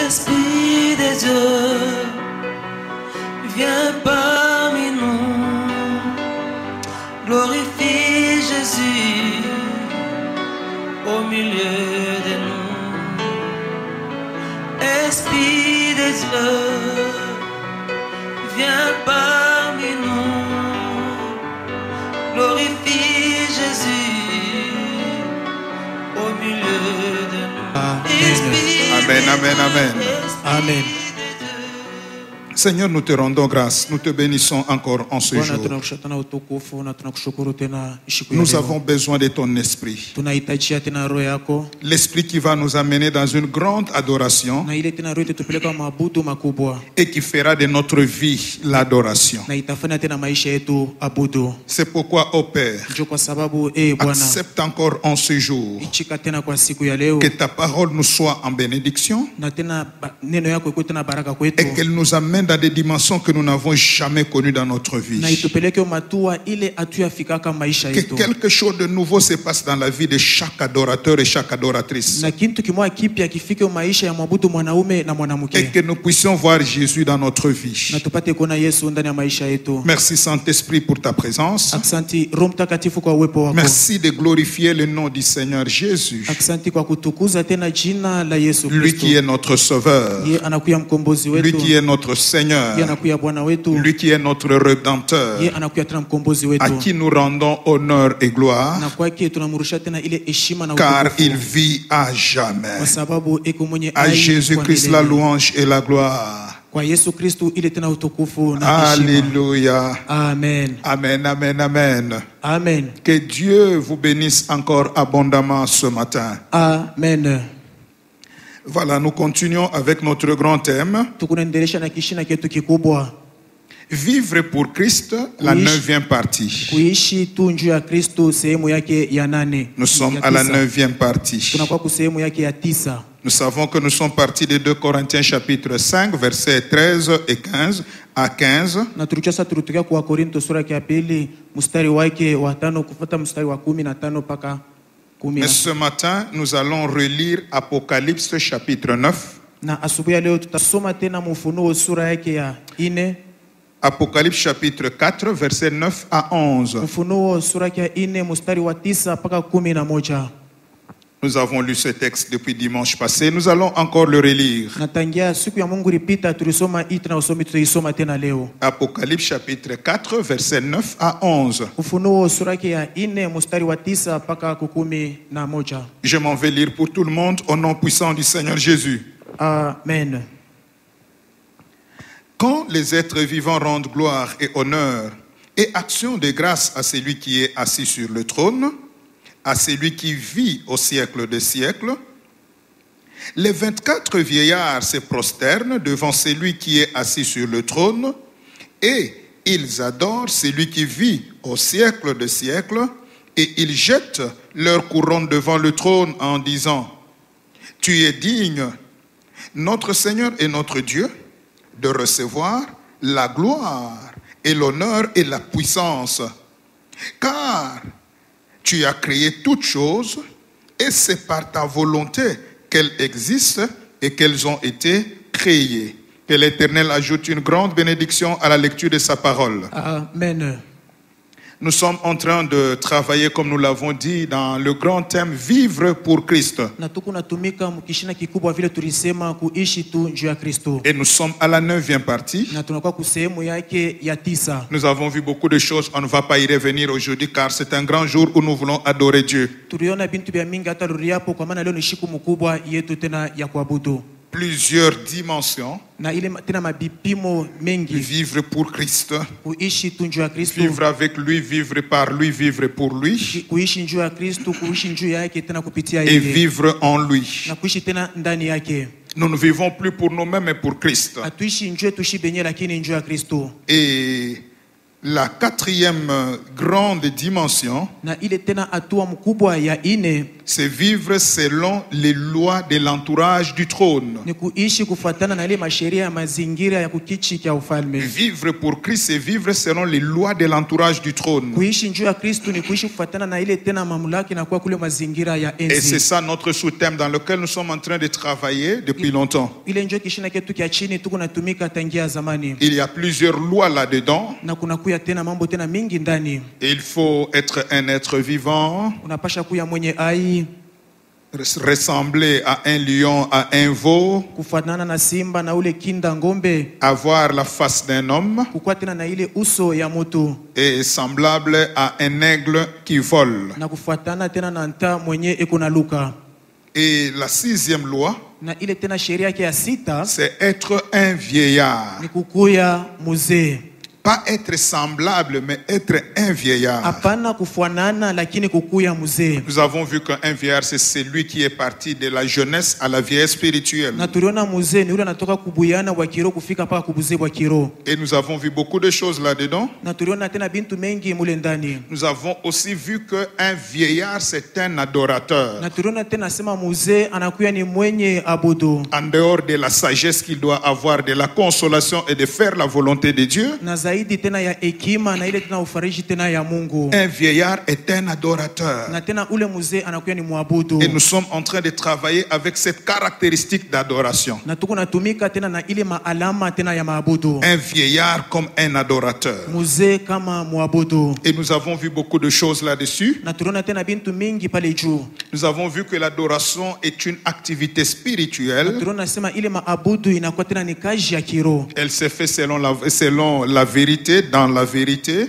Esprit de Dieu, viens parmi nous. Glorifie Jésus au milieu de nous. Esprit de Dieu, viens parmi nous. Glorifie Jésus au milieu de nous. Amen, amen, amen. Amen. Seigneur, nous te rendons grâce, nous te bénissons encore en ce jour. Nous avons besoin de ton esprit. L'esprit qui va nous amener dans une grande adoration et qui fera de notre vie l'adoration. C'est pourquoi, ô Père, accepte encore en ce jour que ta parole nous soit en bénédiction et qu'elle nous amène dans des dimensions que nous n'avons jamais connues dans notre vie. Que quelque chose de nouveau se passe dans la vie de chaque adorateur et chaque adoratrice. Et que nous puissions voir Jésus dans notre vie. Merci Saint-Esprit pour ta présence. Merci de glorifier le nom du Seigneur Jésus. Lui qui est notre Sauveur. Lui qui est notre Seigneur. Lui qui est notre Rédempteur, à qui nous rendons honneur et gloire, car il vit à jamais. À Jésus-Christ la louange et la gloire. Alléluia. Amen. Amen, amen, amen. Amen. Que Dieu vous bénisse encore abondamment ce matin. Amen. Voilà, nous continuons avec notre grand thème. Vivre pour Christ, la 9e partie. Nous sommes à la 9e partie. Nous savons que nous sommes partis de 2 Corinthiens chapitre 5, versets 13 et 15 à 15. Mais ce matin, nous allons relire Apocalypse chapitre 9. Apocalypse chapitre 4, versets 9 à 11. Nous avons lu ce texte depuis dimanche passé. Nous allons encore le relire. Apocalypse chapitre 4, versets 9 à 11. Je m'en vais lire pour tout le monde au nom puissant du Seigneur Jésus. Amen. Quand les êtres vivants rendent gloire et honneur et action de grâce à celui qui est assis sur le trône, à celui qui vit au siècle des siècles, les 24 vieillards se prosternent devant celui qui est assis sur le trône et ils adorent celui qui vit au siècle des siècles et ils jettent leur couronne devant le trône en disant: Tu es digne, notre Seigneur et notre Dieu, de recevoir la gloire et l'honneur et la puissance, car tu as créé toutes choses et c'est par ta volonté qu'elles existent et qu'elles ont été créées. Que l'Éternel ajoute une grande bénédiction à la lecture de sa parole. Amen. Nous sommes en train de travailler, comme nous l'avons dit, dans le grand thème vivre pour Christ. Et nous sommes à la 9e partie. Nous avons vu beaucoup de choses. On ne va pas y revenir aujourd'hui car c'est un grand jour où nous voulons adorer Dieu. Plusieurs dimensions. Vivre pour Christ. Vivre avec lui, vivre par lui, vivre pour lui. Et vivre en lui. Nous ne vivons plus pour nous-mêmes mais pour Christ. Et La quatrième grande dimension, Na ile tena hatua mkubwa ya ine c'est vivre selon les lois de l'entourage du trône. ni kuishi kufuatana na ile masheria ya mazingira ya kukichi cha ufalme. Vivre pour Christ, c'est vivre selon les lois de l'entourage du trône. Kuishi njuu ya Kristu ni kuishi kufuatana na ile tena mamlaka na kuwa kule mazingira ya Et c'est enzi. ça notre sous-thème dans lequel nous sommes en train de travailler depuis longtemps. Ile njoo kishina ketu kia chini tuko natumika tangia zamani. Il y a plusieurs lois là-dedans. Na kuna kuya tena mambo tena mingi ndani. Et il faut être un être vivant, Unapasha kuya mwenye ai, ressembler à un lion, à un veau, kufuatana na simba na ule kinda ngombe, avoir la face d'un homme kukuwa tena na ile uso ya mtu, et semblable à un aigle qui vole. na kufuatana tena na nta mwenye eko na luka. Et la sixième loi, Na ile tena sheria yake ya sita c'est être un vieillard. ni kukuya muzee. Pas être semblable, mais être un vieillard. Hapana kufuanana lakini kukuya muzee. Nous avons vu qu'un vieillard, c'est celui qui est parti de la jeunesse à la vieillesse spirituelle. Na tuliona muzee ni ule anatoka kubuyana wa kiroho kufika paka kubuzee wa kiroho. Et nous avons vu beaucoup de choses là-dedans. Na tuliona tena bintu mengi mule ndani. Nous avons aussi vu qu'un vieillard, c'est un adorateur. Na tuliona tena sema muzee anakuya ni mwenye abudu. En dehors de la sagesse qu'il doit avoir, de la consolation et de faire la volonté de Dieu, Na zaidi tena ya hekima na ile tena ufariji tena ya Mungu. un vieillard est un adorateur. Na tena ule muzee anakuya ni muabudu. Et nous sommes en train de travailler avec cette caractéristique d'adoration. Na tuko natumika tena na ile maalama tena ya maabudu. Un vieillard comme un adorateur. Muzee kama muabudu. Et nous avons vu beaucoup de choses là-dessus. Na tuliona tena bintu mingi pale juu. Nous avons vu que l'adoration est une activité spirituelle. Tuliona sema ile maabudu inakuwa tena ni kazi ya kiroho. Elle se fait selon la vérité, dans la vérité.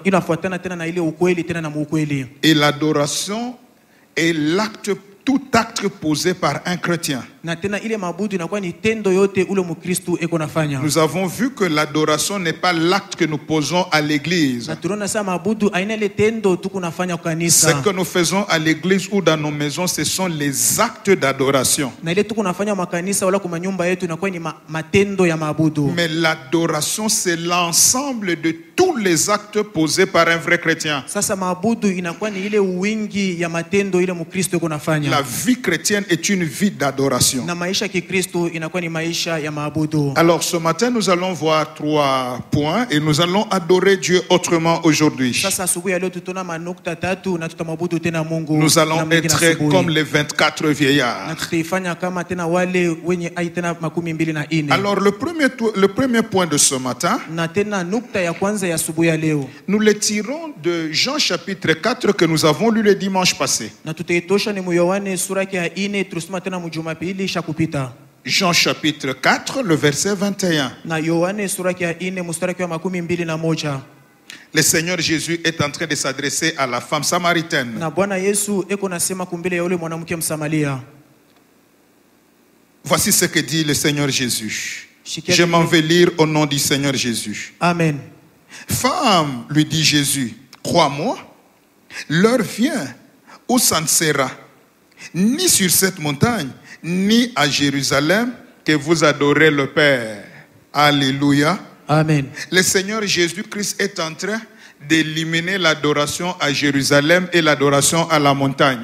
Inafuatana tena na ile ukweli tena na muukweli. Et l'adoration est tout acte posé par un chrétien. Na tena ile maabudu inakuwa ni tendo yote ule mkristo eko nafanya. Nous avons vu que l'adoration n'est pas l'acte que nous posons à l'église. Na tunaona sasa maabudu aina ile tendo tuko nafanya kwa kanisa. Ce que nous faisons à l'église ou dans nos maisons, ce sont les actes d'adoration. Na ile tuko nafanya kwa kanisa wala kwa nyumba yetu inakuwa ni matendo ya maabudu. Mais l'adoration, c'est l'ensemble de tous les actes posés par un vrai chrétien. Sasa maabudu inakuwa ni ile wingi ya matendo ile mkristo eko nafanya. La vie chrétienne est une vie d'adoration. Na maisha ya Kikristo inakuwa ni maisha ya maabudu. Alors ce matin, nous allons voir 3 points et nous allons adorer Dieu autrement aujourd'hui. Sasa asubuhi leo tutaona manukta tatu na tutamwabudu tena Mungu. Nous allons être comme les 24 Na vieillards. tutaifanya kama tena wale wenye ai tena 24. Alors le premier point de ce matin, Na tena nukta ya kwanza ya asubuhi ya leo. nous le tirons de Jean chapitre 4 que nous avons lu le dimanche passé. Na tutaitosha ni Yohane sura ya 4 tulisoma tena mjumapili shakupita. Jean chapitre 4, le verset 21. Na Yohane sura ya 4 mstari wa 21. Le Seigneur Jésus est en train de s'adresser à la femme samaritaine. Na Bwana Yesu eko nasema kumbele ya yule mwanamke Msamaria. Voici ce que dit le Seigneur Jésus. Je m'en vais lire au nom du Seigneur Jésus. Amen. Femme, lui dit Jésus, crois-moi, l'heure vient où ça ne sera ni sur cette montagne, ni à Jérusalem que vous adorez le Père. Alléluia. Amen. Le Seigneur Jésus-Christ est en train d'éliminer l'adoration à Jérusalem et l'adoration à la montagne.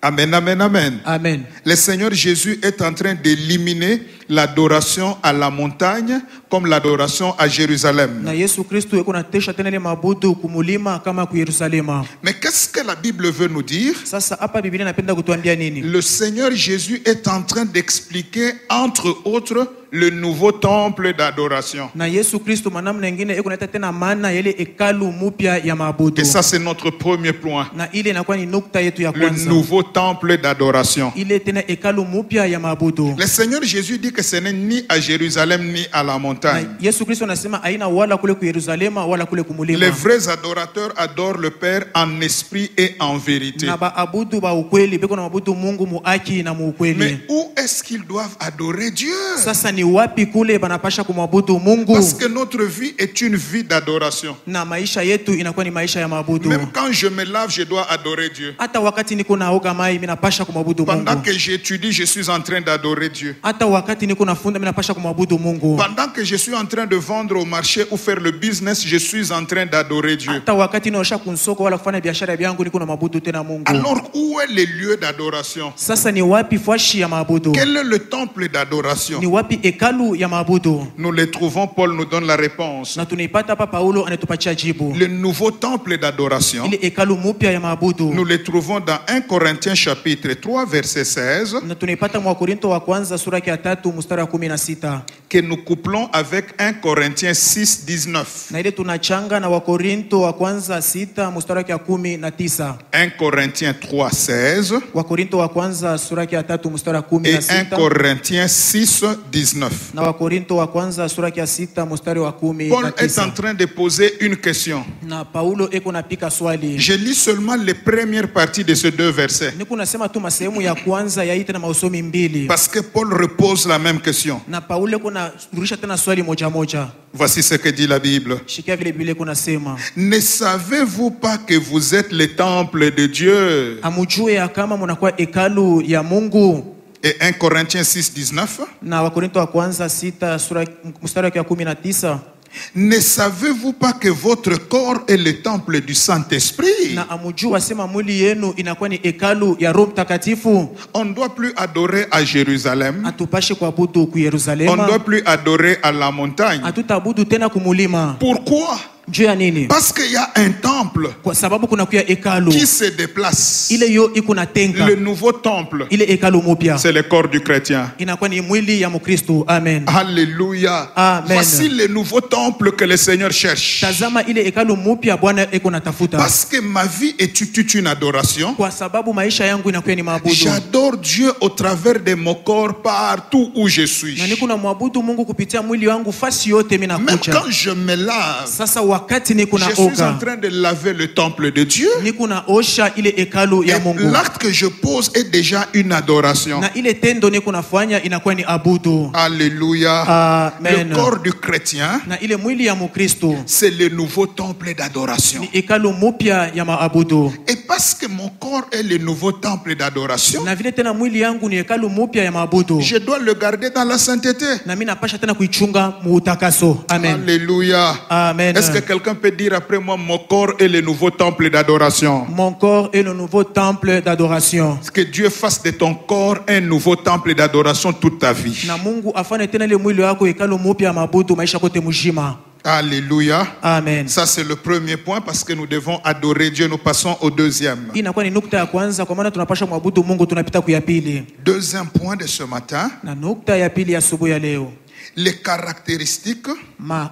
Amen, amen, amen. Amen. Le Seigneur Jésus est en train d'éliminer l'adoration à la montagne comme l'adoration à Jérusalem. Na Yesu Kristo eko natesha tena ile mabudu kumulima kama ku Yerusalema. Mais qu'est-ce que la Bible veut nous dire? Sasa hapa Biblia inapenda kutuambia nini? Le Seigneur Jésus est en train d'expliquer, entre autres, le nouveau temple d'adoration. Na Yesu Kristo manamna nyingine eko naleta tena maana ile hekalu mpya ya maabudu. Et ça, c'est notre premier point. Na ile inakuwa ni nukta yetu ya Le kwanza. nouveau temple d'adoration. Ile tena hekalu mpya ya maabudu. Le Seigneur Jésus dit que ce n'est ni à Jérusalem ni à la Na montagne. Yesu Kristo anasema aina wala kule ku Yerusalema wala kule kumulima. Les vrais adorateurs adorent le Père en esprit et en vérité. Na baabudu ba ukweli beko na mabudu Mungu muaki na muukweli. Mais où est-ce qu'ils doivent adorer Dieu? Sasa ni wapi kule banapasha kumwabudu Mungu, Parce que notre vie est une vie d'adoration. na maisha yetu inakuwa ni maisha ya maabudu. Même quand je me lave, je dois adorer Dieu. Hata wakati niko naoga mai mimi napasha kumwabudu Pendant Mungu. que j'étudie, je suis en train d'adorer Dieu. Hata wakati niko nafunda mimi napasha kumwabudu Mungu. Pendant que je suis en train de vendre au marché ou faire le business, je suis en train d'adorer Dieu. Hata wakati naosha kunsoko wala kufanya biashara yangu niko na maabudu tena Mungu. Alors, où est le lieu d'adoration? Sasa ni wapi fashi ya maabudu? Quel est le temple d'adoration? Ni wapi hekalu ya maabudu? Nous le trouvons, Paul nous donne la réponse. Na tunaipata hapa, Paulo anatupatia jibu. Le nouveau temple d'adoration, Ile hekalu mpya ya maabudu nous le trouvons dans 1 Corinthiens chapitre 3 verset 16, na tunaipata mwa Korinto wa kwanza sura ya 3 mstari wa 16, que nous couplons avec 1 Corinthiens 6, 19. na ile tunachanga na wa Korinto wa kwanza 6 mstari wa 19. 1 Corinthiens 3, 16 Wa Korinto wa kwanza sura ya 3 mstari wa et 1 16 Corinthiens 6, 19. na wa Korinto wa kwanza sura ya 6 mstari wa Paul est en 19. train de poser une question. Na Paulo eko napika swali. Je lis seulement les premières parties de ces deux versets. Niko nasema tu masehemu ya kwanza ya hii tena mausomi mbili. Parce que Paul repose la même question. Na Paulo eko na rudisha tena swali moja moja. Voici ce que dit la Bible. Shikia vile Biblia iko nasema. Ne savez-vous pas que vous êtes le temple de Dieu? Amujue ya kama mnakuwa hekalu ya Mungu. Et 1 Corinthiens 6, 19. Na Wakorinto wa kwanza 6 sura mstari wa 19. Ne savez-vous pas que votre corps est le temple du Saint-Esprit? Na amujua sema mwili yenu inakuwa ni hekalu ya Roho Mtakatifu. On ne doit plus adorer à Jérusalem. Atupashe kuabudu ku On ne Yerusalema. doit plus adorer à la montagne. Atutabudu tena kumulima. Pourquoi? Juu ya nini? Parce qu'il y a un temple Kwa sababu kuna kuya hekalu. qui se déplace. Ile yo iko na tenka. Le nouveau temple, Ile hekalu mupya c'est le corps du chrétien. inakuwa ni mwili ya Mkristo. Amen. Alléluia. Amen. Voici le nouveau temple que le Seigneur cherche. Tazama ile hekalu mupya Bwana iko natafuta. Parce que ma vie est toute une adoration. Kwa sababu maisha yangu inakuwa ni maabudu. J'adore Dieu au travers de mon corps partout où je suis. Na niko na mwabudu Mungu kupitia mwili wangu fasi yote mimi Même nakucha. quand je me lave, Sasa wakati niko je na suis en oga, train de laver le temple de Dieu. niko na osha ile hekalu ya Et Mungu. l'acte que je pose est déjà une adoration. Na ile tendo niko nafanya inakuwa ni abudu. Alléluia. Amen. Le corps du chrétien, Na ile mwili ya Mkristo c'est le nouveau temple d'adoration. ni hekalu mupya ya maabudu. Et parce que mon corps est le nouveau temple d'adoration, Na vile tena mwili yangu ni hekalu mupya ya maabudu. je dois le garder dans la sainteté. Na mimi napasha tena kuichunga muutakaso. Amen. Alléluia. Amen. Est-ce que quelqu'un peut dire après moi, mon corps est le nouveau temple d'adoration? Mon corps est le nouveau temple d'adoration. Que Dieu fasse de ton corps un nouveau temple d'adoration toute ta vie. Na Mungu afanye tena ile mwili wako hekalu mupya ya maabudu maisha kote mzima. Alléluia. Amen. Ça c'est le premier point parce que nous devons adorer Dieu. Nous passons au deuxième. Hii inakuwa ni nukta ya kwanza kwa maana tunapasha mwabudu Mungu, tunapita ku ya pili. Deuxième point de ce matin, Na nukta ya pili ya asubuhi ya leo, les caractéristiques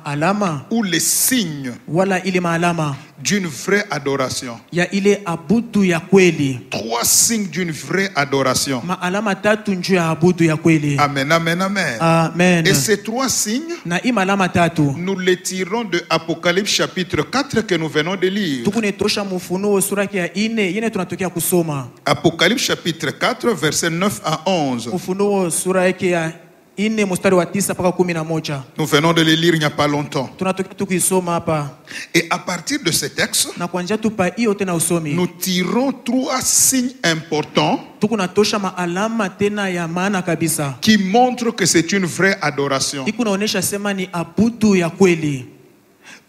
alama ou les signes wala ile maalama d'une vraie adoration. ya ile abudu ya kweli. 3 signes d'une vraie adoration. Alama 3 njoo ya abudu ya kweli. Amen, amen, amen. Amen. Et ces 3 signes, Na hii alama 3 nous les tirons de Apocalypse chapitre 4 que nous venons de lire. tukunetosha Mufunuo sura ya 4 yene tunatokea kusoma. Apocalypse chapitre 4 verset 9 à 11. Ufunuo sura yake ya 4 mstari wa 9 mpaka 11. Nous venons de les lire il n'y a pas longtemps. Tunatokea tukisoma hapa. Et à partir de ce texte, Na kuanzia tu pa hiyo tena usomi. nous tirons 3 signes importants Tukunatosha maalama tena ya maana kabisa. qui montrent que c'est une vraie adoration. Iko naonesha sema ni abudu ya kweli.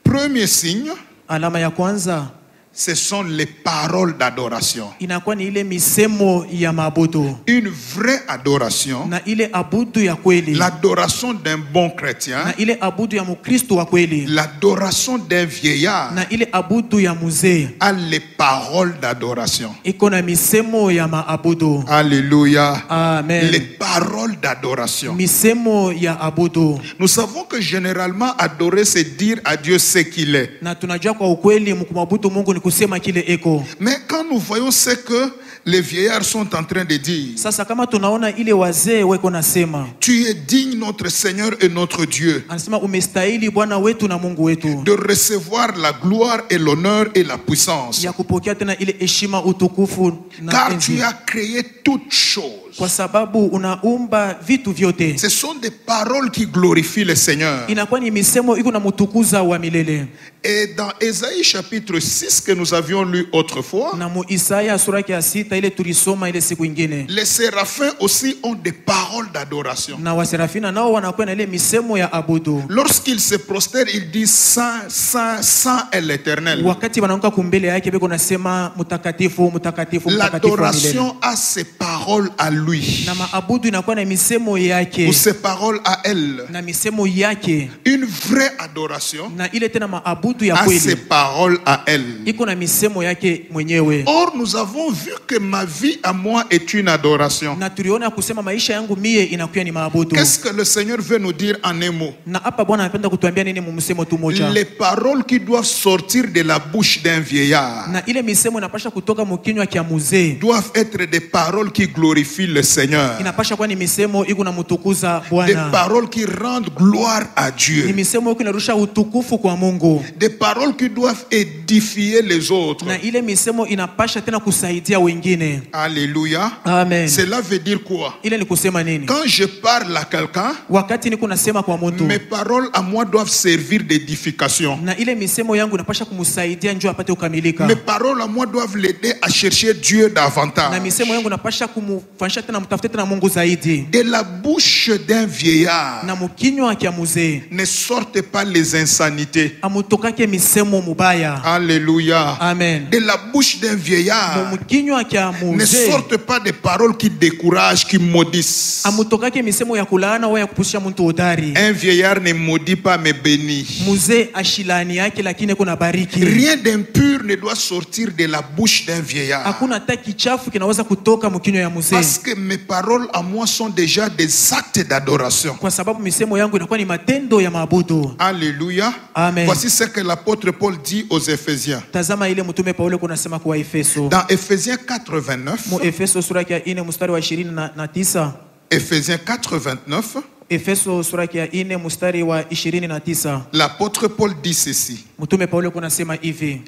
Premier signe, Alama ya kwanza ce sont les paroles d'adoration. inakuwa ni ile misemo ya maabudu. Une vraie adoration, Na ile abudu ya kweli. l'adoration d'un bon chrétien, Na ile abudu ya Mkristo wa kweli. l'adoration d'un vieillard Na ile abudu ya mzee a les paroles d'adoration. iko na misemo ya maabudu. Alléluia. Amen. Les paroles d'adoration. Misemo ya abudu. Nous savons que généralement adorer c'est dire à Dieu ce qu'il est. Na tunajua kwa ukweli mkumwabudu Mungu ni kusema kile eko. Mais quand nous voyons ce que les vieillards sont en train de dire, Sasa kama tunaona ile wazee weko nasema, tu es digne, notre Seigneur et notre Dieu, anasema umestahili Bwana wetu na Mungu wetu de recevoir la gloire et l'honneur et la puissance. ya kupokea tena ile heshima, utukufu na Car tu enzi, as créé toutes choses. kwa sababu unaumba vitu vyote. Ce sont des paroles qui glorifient le Seigneur. Inakuwa ni misemo iko na mtukuza wa milele. Et dans Ésaïe chapitre 6 que nous avions lu autrefois, Na mu Isaya sura ya 6 ile tulisoma ile siku ingine, les séraphins aussi ont des paroles d'adoration. na waserafina nao wanakuwa na ile misemo ya abudu. Lorsqu'ils se prosternent, ils disent Saint, Saint, Saint est l'Éternel. Wakati wanaanguka kumbele yake beko nasema mtakatifu, mtakatifu, mtakatifu wa milele. L'adoration a ses paroles à lui, Na maabudu inakuwa na misemo yake ou ses paroles à elle. na misemo yake, Une vraie adoration na ile tena maabudu ya a ses kweli paroles à elle. iko na misemo yake mwenyewe. Or, nous avons vu que ma vie à moi est une adoration. Na tuliona kusema maisha yangu mie inakuwa ni maabudu. Qu'est-ce que le Seigneur veut nous dire en un mot? Na hapa Bwana anapenda kutuambia nini mumsemo tu moja? Les paroles qui doivent sortir de la bouche d'un vieillard Na ile misemo inapasha kutoka mkinywa kya mzee, doivent être des paroles qui glorifient le Seigneur, inapasha kuwa ni misemo iko na mtukuza des Bwana, paroles qui rendent gloire à ni Dieu, misemo iko inarusha utukufu kwa Mungu, des paroles qui doivent édifier les autres. na ile misemo inapasha tena kusaidia wengine. Alléluia. Amen. Cela veut dire quoi? Ile ni kusema nini? Quand je parle à quelqu'un, Wakati niko nasema kwa mtu, mes paroles à moi doivent servir d'édification. na ile misemo yangu inapasha kumsaidia njoo apate kukamilika, Mes paroles à moi doivent l'aider à chercher Dieu na davantage. misemo yangu inapasha kumfanyisha tena mtafute tena Mungu zaidi. De la bouche d'un vieillard Na mkinywa kya mzee ne sortent pas les insanités. amutokake misemo mubaya. Alléluia. Amen. De la bouche d'un vieillard Mkinywa kya ne mzee sortent pas des paroles qui découragent, qui maudissent. amutokake misemo ya kulaana au ya kupusha mtu hodari. Un vieillard ne maudit pas mais bénit. Mzee ashilani yake lakini kuna bariki. Rien d'impur ne doit sortir de la bouche d'un vieillard. Hakuna hata kichafu kinaweza kutoka mkinywa ya mzee, Parce que mes paroles à moi sont déjà des actes d'adoration. kwa sababu misemo yangu inakuwa ni matendo ya maabudu. Alléluia. Amen. Voici ce que l'apôtre Paul dit aux Éphésiens. Tazama ile mtume Paulo kunasema kwa Efeso, Dans Éphésiens 4:29, mu Efeso sura ya 4 mstari wa 29. Éphésiens 4:29, Efeso sura ya 4 mstari wa 29. l'apôtre Paul dit ceci: Mtume Paulo kunasema hivi: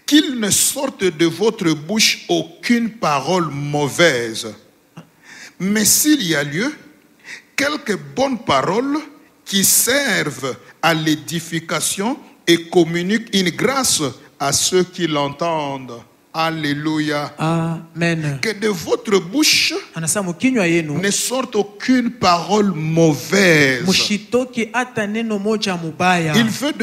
qu'il ne sorte de votre bouche aucune parole mauvaise, mais s'il y a lieu, quelques bonnes paroles qui servent à l'édification et communiquent une grâce à ceux qui l'entendent. Alléluia. Amen. Que de votre bouche Anasema mkinywa yenu ne sorte aucune parole mauvaise. mshitoki hata neno moja mubaya.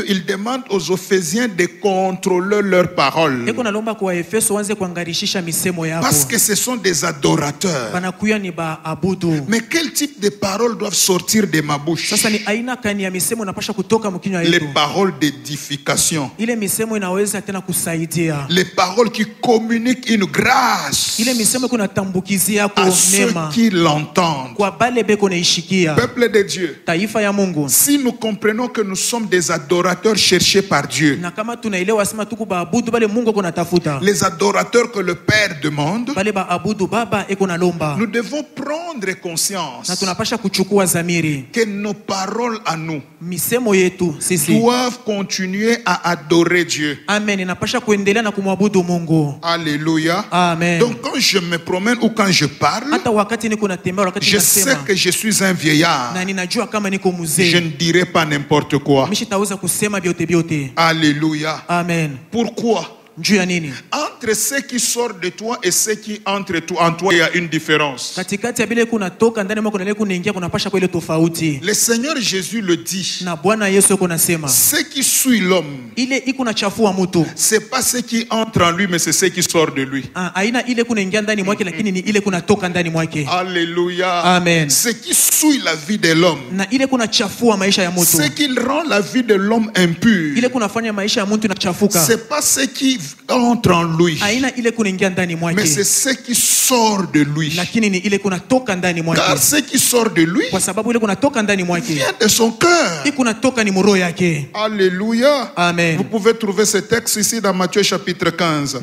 Il demande aux Éphésiens de contrôler leurs paroles. Eko nalomba kwa Efeso wanze kuangarishisha misemo yako. Parce que ce sont des adorateurs. Banakuya ni baabudu. Mais quel type de paroles doivent sortir de ma bouche? Sasa ni aina kani ya misemo inapasha kutoka mkinywa Les yetu? paroles d'édification. Ile misemo inaweza tena kusaidia. Les paroles qui communiquent une grâce Ile misemo kuna tambukizi yako à ceux mema qui l'entendent. kwa bale beko naishikia. Peuple de Dieu, Taifa ya Mungu. si nous comprenons que nous sommes des adorateurs cherchés par Dieu, Na kama tunaelewa sema tuko baabudu bale Mungu ako natafuta. les adorateurs que le Père demande, Bale baabudu baba eko nalomba. nous devons prendre conscience Na tunapasha kuchukua zamiri. que nos paroles à nous Misemo yetu sisi. doivent continuer à adorer Dieu. Amen. Inapasha kuendelea na kumwabudu Mungu. Alléluia. Amen. Donc quand je me promène ou quand je parle, Hata wakati niko natembea, wakati je sais nasema que je suis un vieillard. na ninajua kama niko Je mzee, ne dirai pas n'importe quoi. mishitaweza kusema vyote vyote. Alléluia. Amen. Pourquoi? Juu ya nini? Entre ce qui sort de toi et ce qui entre en toi, il y a une différence. Katikati ya bile kunatoka ndani mwako na ile kunaingia kunapasha kwa ile tofauti. Le Seigneur Jésus le dit. Na Bwana Yesu yuko nasema Ce qui suit l'homme, ile iko na chafua mtu. c'est pas ce qui entre en lui, mais c'est ce qui sort de lui. Aina ile kunaingia ndani mwake, lakini ni ile kunatoka ndani mwake. Alléluia. Amen. Ce qui suit la vie de l'homme, Na ile kuna chafua maisha ya mtu. ce qui rend la vie de l'homme impure, Ile kunafanya maisha ya mtu inachafuka. c'est pas ce qui entre en lui, haina ile kunaingia ndani mais c'est mwake, ce qui sort de lui. lakini ni ile kunatoka ndani Car mwake, ce qui sort de lui kwa sababu ile kunatoka ndani mwake vient de son cœur. hii kunatoka ni muro yake. Alléluia. Amen. Vous pouvez trouver ce texte ici dans Matthieu chapitre 15,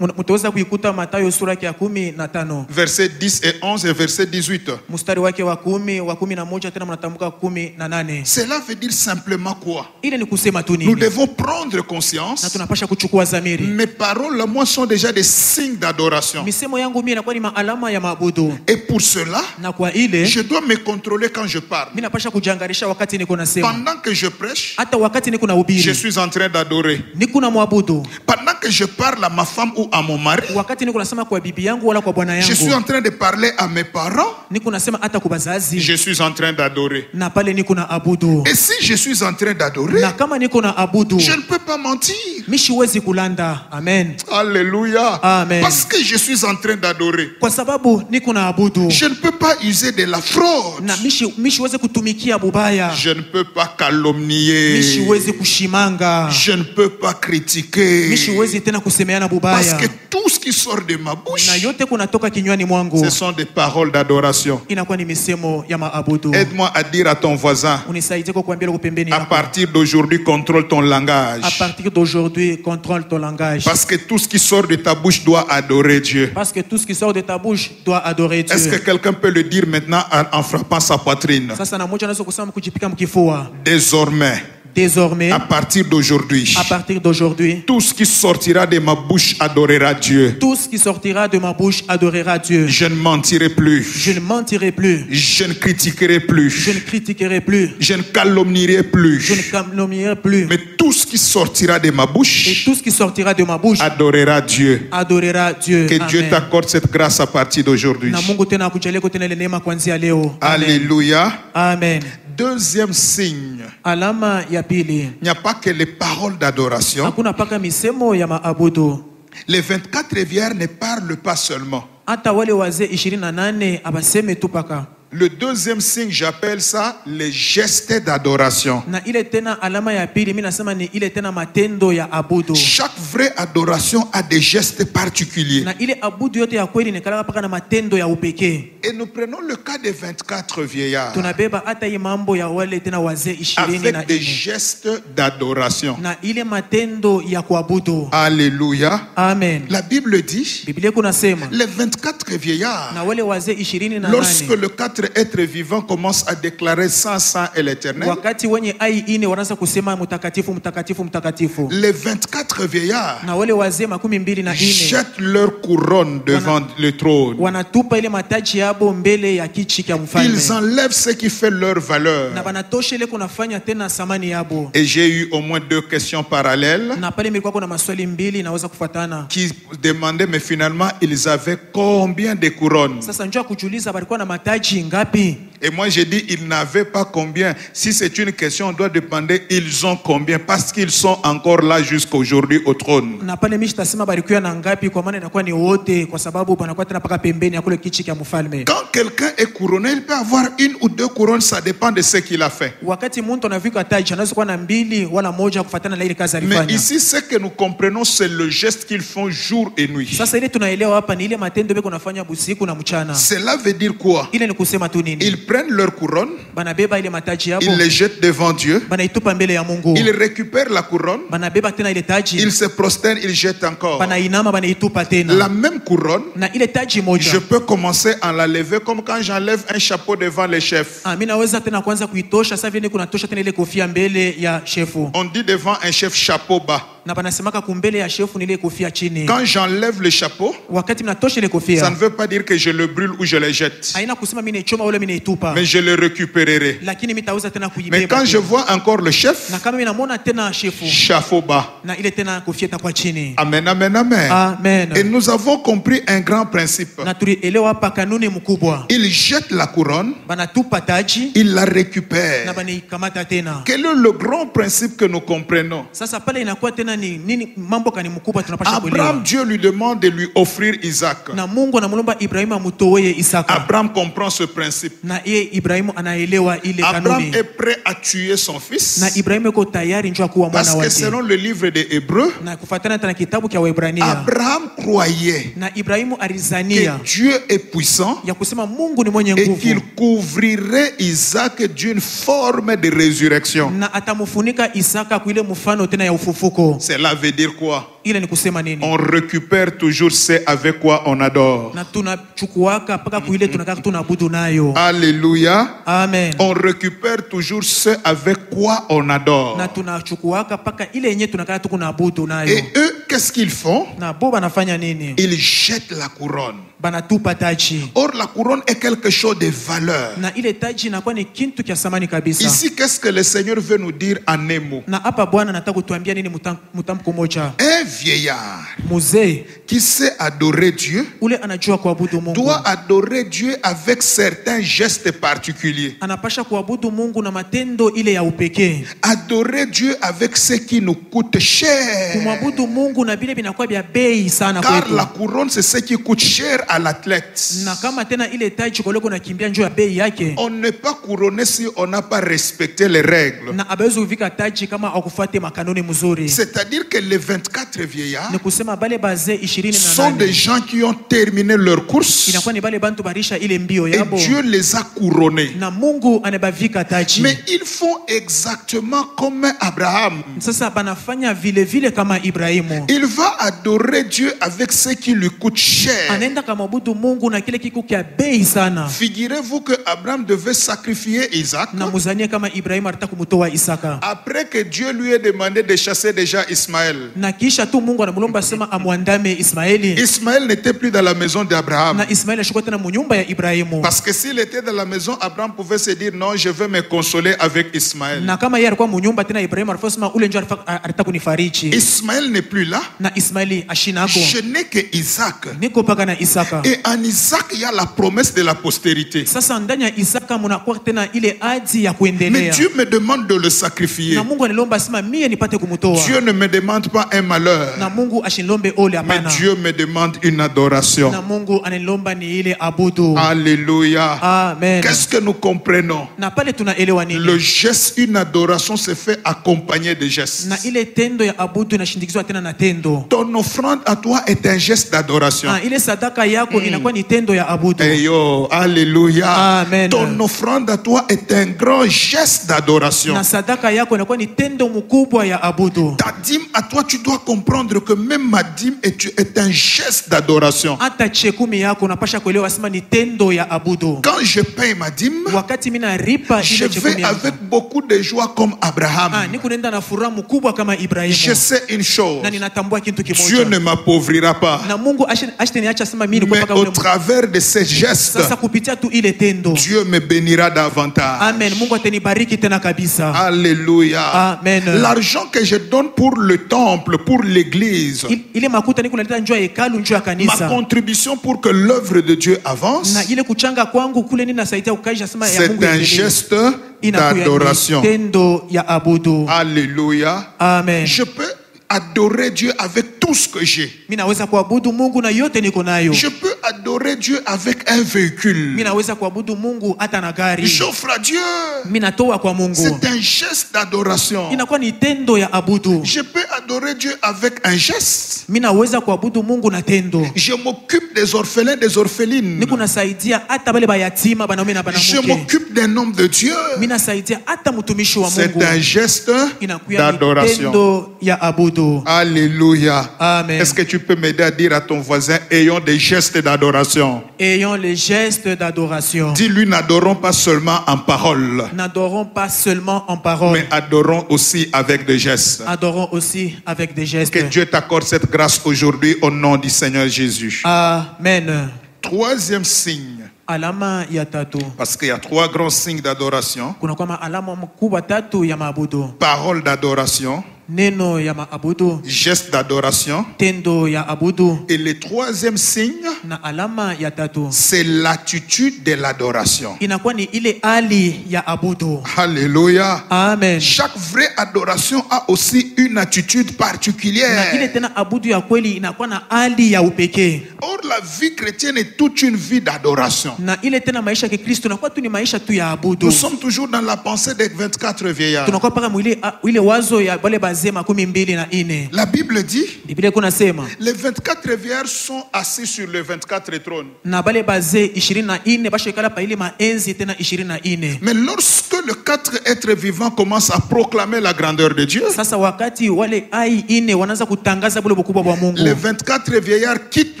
Mtaweza kuikuta Mathayo sura yake ya 15 versets 10 et 11 et verset 18. mstari wake wa 10 wa 11 tena mnatamka 18. Cela veut dire simplement quoi? Ile ni kusema tu Nous nini? devons prendre Na conscience. tunapasha kuchukua zamiri. Mes paroles, là, moi, sont déjà des signes d'adoration. Misemo yangu mimi inakuwa ni maalama ya maabudu, Et pour cela, na kwa ile je dois me contrôler quand je parle. mimi napasha kujangarisha wakati niko nasema, Pendant que je prêche, hata wakati niko na je ubiri suis en train d'adorer. niko na mwabudu, Pendant que je parle à ma femme ou à mon mari, wakati niko nasema kwa bibi yangu wala kwa bwana je suis yangu, en train de parler à mes parents, niko nasema hata kwa bazazi, je suis en train d'adorer. na pale niko na abudu. Et si je suis en train d'adorer, Na kama niko na abudu je ne peux pas mentir. mimi siwezi kulanda. Amen. Alléluia. Amen. Parce que je suis en train d'adorer. Kwa sababu niko na abudu, Je ne peux pas user de la fraude. na mimi siwezi kutumikia bubaya, Je ne peux pas mimi calomnier. siwezi kushimanga, Je ne peux pas critiquer. mimi siwezi tena kusemeana Parce bubaya, que tout ce qui sort de ma bouche, na yote kunatoka kinywani mwangu ce sont des paroles d'adoration. inakuwa ni misemo ya maabudu. Aide-moi à dire à ton voisin, Unisaidie kwa kuambia pembeni à yako, partir d'aujourd'hui, contrôle ton à langage. partir d'aujourd'hui contrôle ton langage, Parce que tout ce qui sort de ta bouche doit adorer Dieu. parce que tout ce qui sort de ta bouche doit adorer Est-ce que Dieu. quelqu'un peut le dire maintenant en frappant sa poitrine? Sasa na mmoja anaweza kusema kujipika mkifua, Désormais, désormais à partir d'aujourd'hui, à partir d'aujourd'hui tout ce qui sortira de ma bouche adorera Dieu. tout ce qui sortira de ma bouche adorera Dieu. Je ne mentirai plus. Je ne mentirai plus, Je ne critiquerai plus. je ne critiquerai plus, Je ne calomnierai je plus. ne calomnierai plus, Mais tout ce qui sortira de ma et bouche tout ce qui sortira de ma bouche adorera Dieu. adorera Dieu. Que Dieu Amen. t'accorde cette grâce à partir d'aujourd'hui. Na Mungu tena akujalie tena ile neema kuanzia leo. Amen. Alléluia. Amen. Deuxième signe, Alama ya pili, il n'y a pas que les paroles d'adoration. hakuna paka misemo ya maabudu. Les 24 rivières ne parlent pas seulement. Hata wale wazee 28 abaseme tu paka. Le deuxième signe, j'appelle ça les gestes d'adoration. Na ile tena alama ya pili mimi nasema ni ile tena matendo ya abudu. Chaque vraie adoration a des gestes particuliers. Na ile abudu yote ya kweli inakalaka paka na matendo ya upekee. Et nous prenons le cas des 24 vieillards Tunabeba hata hii mambo ya wale tena wazee avec des 24 gestes d'adoration. na ile matendo ya kuabudu. Alléluia. Amen. La Bible dit, Biblia kunasema les 24 vieillards, na wale wazee 28 lorsque le 4 êtres vivants commencent à déclarer Saint, Saint et l'Éternel, wakati wenye ai ine wanaanza kusema mtakatifu mtakatifu mtakatifu, les 24 vieillards na wale wazee 24 jettent leur couronne devant le trône. wanatupa ile mataji yabo mbele ya kichi cha mfalme, Ils enlèvent ce qui fait leur valeur. na banatosha ile kunafanya tena samani yabo. Et j'ai eu au moins 2 questions parallèles Na pale milikuwa kuna maswali mbili naweza kufuatana. qui demandaient, mais finalement, ils avaient combien de couronnes? Sasa njoo kujiuliza balikuwa na mataji ngapi? Et moi, j'ai dit, ils n'avaient pas combien. Si c'est une question, on doit demander, ils ont combien? Parce qu'ils sont encore là jusqu'aujourd'hui au trône. Na pale mimi nitasema balikuwa na ngapi, kwa maana inakuwa ni wote, kwa sababu panakuwa tena paka pembeni ya kule kichi cha mfalme. Quand quelqu'un est couronné, il peut avoir 1 ou 2 couronnes, ça dépend de ce qu'il a fait. Wakati mtu anavika taji anaweza kuwa na mbili wala moja kufuatana na ile kazi Mais alifanya. ici, ce que nous comprenons, c'est le geste qu'ils font jour et nuit. Sasa ile tunaelewa hapa ni ile matendo beko nafanya busiku na mchana. Cela veut dire quoi? Ile ni kusema tu nini? Ils prennent leur couronne, Banabeba ile mataji yabo, ils les jettent devant Dieu, banaitupa mbele ya Mungu. ils récupèrent la couronne, Banabeba tena ile taji, ils se prosternent, ils jettent encore. banainama banaitupa tena. La même couronne, Na ile taji je moja peux commencer à la lever comme quand j'enlève un chapeau devant les chefs. mimi naweza tena kwanza kuitosha. Sasa vile kunatosha tena ile kofia mbele ya shefu, On dit devant un chef chapeau bas. na banasemaka kumbele ya shefu ni ile kofia chini. Quand j'enlève le chapeau, Wakati mnatosha ile ça kofia, ne veut pas dire que je le brûle ou je le jette, haina kusema mimi naichoma wala mimi naitupa, mais je le récupérerai. lakini mimi taweza tena Mais kuibeba. quand je tena. vois encore le chef, Na kama mimi namuona tena shefu, chapeau bas. na ile tena kofia itakuwa chini. Amen, amen, amen. Amen. Et nous avons compris un grand principe. Na tulielewa hapa kanuni mkubwa, Il jette la couronne, banatupa taji il la na récupère. banaikamata tena. Quel est le grand principe que nous comprenons? Sasa pale inakuwa tena tena ni nini mambo kani mkubwa tunapasha Abraham, kuelewa. Dieu lui demande de lui offrir Isaac. Na Mungu anamlomba Ibrahimu amtoe Isaka. Abraham comprend ce principe. Na yeye Ibrahimu anaelewa ile Abraham kanuni. est prêt à tuer son fils. Na Ibrahimu yuko tayari njoo kuwa mwana Parce que wake. selon le livre des Hébreux, Na kufuatana na kitabu cha Waebrania. Abraham croyait Na Ibrahimu que alizania Dieu est puissant ya kusema Mungu ni mwenye et qu'il nguvu. couvrirait Isaac d'une forme de résurrection. Na atamufunika Isaka kwa ile mfano tena ya ufufuko. Cela veut dire quoi? Ile ni kusema nini? On récupère toujours ce avec quoi on adore. Na tunachukuaka mpaka kuile tunakaa tunaabudu nayo. Alléluia. Amen. On récupère toujours ce avec quoi on adore. Na tunachukuaka mpaka ile yenyewe tunakaa tukunaabudu nayo. Et eux, qu'est-ce qu'ils font? Na bo banafanya nini? Ils jettent la couronne. Banatupa taji. Or, la couronne est quelque chose de valeur. Na ile taji inakuwa ni kitu cha samani kabisa. Ici, qu'est-ce que le Seigneur veut nous dire en un mot? Na hapa Bwana anataka kutuambia nini mtamko moja? Un vieillard Mzee qui sait adorer Dieu ule anajua kuabudu Mungu. doit adorer Dieu avec certains gestes particuliers. Anapasha kuabudu Mungu na matendo ile ya upekee. Adorer Dieu avec ce qui nous coûte cher. Kumwabudu Mungu na vile vinakuwa vya bei sana Car kwetu. la couronne, c'est ce qui coûte cher à l'athlète. Na kama tena ile taji koleko nakimbia njoo ya bei yake. On n'est pas couronné si on n'a pas respecté les règles. Na abawezi kuvika taji kama akufuate makanuni mzuri. C'est-à-dire que les 24 vieillards Ni kusema bale bazee sont des 28 gens qui ont terminé leur course inakuwa ni bale bantu barisha ile mbio et yabo. Dieu les a couronnés. Na Mungu anabavika taji. Mais ils font exactement comme Abraham. Sasa banafanya vile vile kama Ibrahimu. Il va adorer Dieu avec ce qui lui coûte cher. Anaenda kamwabudu Mungu na kile kiku kia bei sana. Figurez-vous que Abraham devait sacrifier Isaac Na muzania kama Ibrahimu alitaka kumtoa Isaka. après que Dieu lui ait demandé de chasser déjà Ismaël. Na kisha tu Mungu anamlomba sema amwandame Ismaeli. Ismaël n'était plus dans la maison d'Abraham. Na Ismaeli ashuka tena munyumba ya Ibrahimu. Parce que s'il était dans la maison, Abraham pouvait se dire non, je vais me consoler avec Ismaël. Na kama yeye alikuwa munyumba tena Ibrahimu alifosema ule njoo alitaka kunifariji. Ismaël n'est plus là. Na Ismaeli ashinako. Je n'ai que Isaac. Niko paka na Isaka. Et en Isaac, il y a la promesse de la postérité. Sasa ndani ya Isaka munakuwa tena ile ahadi ya Mais kuendelea. Dieu me demande de le sacrifier. Na Mungu anilomba sema mie nipate kumtoa. Dieu ne me demande pas un malheur. Na Mungu ashinilombe ole Mais hapana. Dieu me demande une adoration. Na Mungu anilomba ni ile abudu. Alléluia. Amen. Qu'est-ce que nous comprenons? Na pale tunaelewa nini? Le geste, une adoration se fait accompagner de gestes. Na ile tendo ya abudu inashindikizwa tena na tendo. Ton offrande à toi est un geste d'adoration. Ile sadaka yako inakuwa ni tendo ya abudu. Hey yo, alléluia. Amen. Ton offrande à toi est un grand geste d'adoration. Na sadaka yako inakuwa ni tendo mkubwa ya abudu. Ta dîme à toi, tu dois comprendre que même ma dîme est un geste d'adoration. Hata chekumi yako unapasha kuelewa sema ni tendo ya abudu. Quand je paye ma dîme, Wakati mimi naripa je ile vais chekumi yako. avec beaucoup de joie comme Abraham. Niko nenda na furaha mkubwa kama Ibrahimu. Je sais une chose. Na ninatambua kitu Dieu kimoja. ne m'appauvrira pas. Na Mungu ashteniacha sema mimi niko Mais paka au ule. travers de ces gestes, Sasa kupitia tu ile tendo. Dieu me bénira davantage. Amen. Mungu atanibariki tena kabisa. Alléluia. Amen. L'argent que je donne pour le temple, pour l'église, Ile makuta niko naleta njoo ya hekalu njoo ya ma kanisa. contribution pour que l'œuvre de Dieu avance, Na ile kuchanga kwangu kule nini nasaidia ukaisha sema ya Mungu. c'est un geste Inakuya ni d'adoration. tendo ya abudu. Alléluia. Amen. Je peux adorer Dieu avec tout ce que j'ai. Mimi naweza kuabudu Mungu na yote niko nayo. Je peux adorer Dieu avec un véhicule. Mimi naweza kuabudu Mungu hata na gari. J'offre à Dieu. Mimi natoa kwa Mungu. C'est un geste d'adoration. Inakuwa ni tendo ya abudu. Je peux adorer Dieu avec un geste. Mimi naweza kuabudu Mungu na tendo. Je m'occupe des orphelins, des orphelines. Niko nasaidia hata bale bayatima banaume na Je banamuke. m'occupe d'un homme de Dieu. Mimi nasaidia hata mtumishi wa C'est Mungu. un geste Inakuya ni d'adoration. tendo ya abudu. Alléluia. Amen. Est-ce que tu peux m'aider à dire à ton voisin, ayons des gestes d'adoration? Ayons les gestes d'adoration. Dis-lui, n'adorons pas seulement en parole, N'adorons pas seulement en parole. mais adorons aussi avec des gestes. Adorons aussi avec des gestes. Que Dieu t'accorde cette grâce aujourd'hui au nom du Seigneur Jésus. Amen. Troisième signe, Alama ya tatu. parce qu'il y a trois grands signes d'adoration. Kuna kama alama mkubwa tatu ya maabudu. Parole d'adoration, neno ya maabudu, geste d'adoration. tendo ya abudu, Et le troisième signe, na alama ya tatu c'est l'attitude de l'adoration. inakuwa ni ile hali ya abudu. Alléluia. Amen. Chaque vraie adoration a aussi une attitude Na ile particulière. tena abudu ya kweli inakuwa na hali ya upekee. Or, la vie chrétienne est toute une vie d'adoration. Na ile tena maisha ya Kikristo inakuwa tu ni maisha tu ya abudu. Nous sommes toujours dans la pensée des 24 vieillards. Tunakuwa paka mwile ile wazo ya wale bazee 24. La Bible dit, Biblia kuna sema les 24 vieillards sont assis sur les 24 trônes. na bale bazee 24 bashikala pa ile maenzi tena 24. Mais lorsque les 4 êtres vivants commencent à proclamer la grandeur de Dieu, Sasa wakati wale ai ine wanaanza kutangaza bule bukubwa bwa Mungu, les 24 vieillards quittent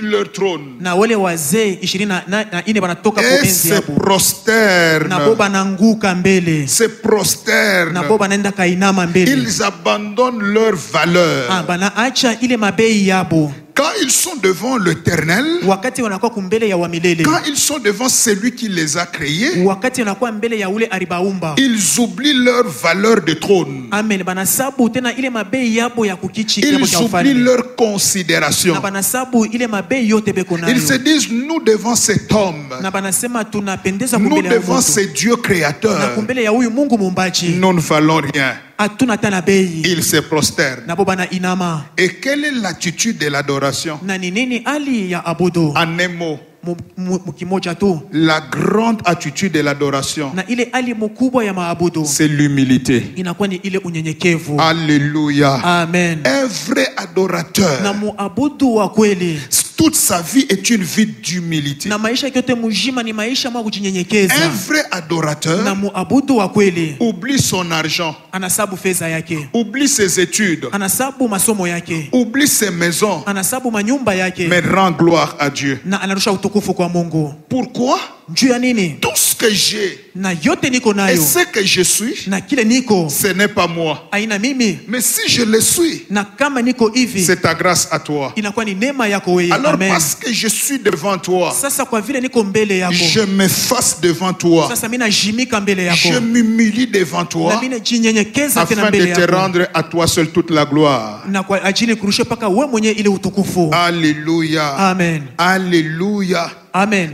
leur trône na wale wazee 24 banatoka kwa et enzi se hapo, na bo prosternent. bananguka mbele, Se prosternent. na bo banaenda kainama mbele. Ils abandonnent leur valeur. Banaacha ile mabei yabo Quand ils sont devant l'Éternel, wakati wanakuwa kumbele ya wamilele, quand ils sont devant celui qui les a créés, wakati wanakuwa mbele ya ule alibaumba. ils oublient leur valeur de trône. Amen. Banasabu tena ile mabei yabo ya kukichi yabo Ils cha oublient ufalme, leur considération. na banasabu ile mabei yote beko nayo, Ils se disent, nous devant cet homme, na banasema tunapendeza nous kumbele ya devant Mungu, ce Dieu na créateur, kumbele ya huyu Mungu muumbaji nous ne valons rien. hatuna tena bei. Ils se prosternent. Na bo bana inama. Et quelle est l'attitude de l'adoration? Na ni nini hali ya abudu? En un mot, Mukimoja tu, la grande attitude de l'adoration, na ile hali mkubwa ya maabudu c'est l'humilité. inakuwa ni ile unyenyekevu. Alléluia. Amen. Un vrai adorateur, Na muabudu wa kweli, toute sa vie est une vie d'humilité. na maisha yote mujima ni maisha mwa kujinyenyekeza. Un vrai Na adorateur muabudu wa kweli oublie son argent, anasabu fedha yake, oublie ses études, anasabu masomo yake, oublie ses maisons, anasabu manyumba yake, mais rend gloire à Dieu. na anarusha utukufu kwa Mungu. Pourquoi? Juu ya nini? Tout ce que j'ai Na yote niko et nayo, ce que je suis, na kile niko ce n'est pas moi. aina mimi, Mais si je le suis, na kama niko hivi c'est ta grâce à toi. inakuwa ni neema yako wewe. Alors Amen. parce que je suis devant toi, Sasa kwa vile niko mbele yako, je m'efface devant toi, sasa mimi najimika mbele je yako, m'humilie devant na toi, mimi najinyenyekeza tena afin de mbele te yako, rendre à toi seul toute la gloire. na kwa ajili kurusha paka wewe mwenyewe ile utukufu. Alléluia. Amen. Alléluia. Amen.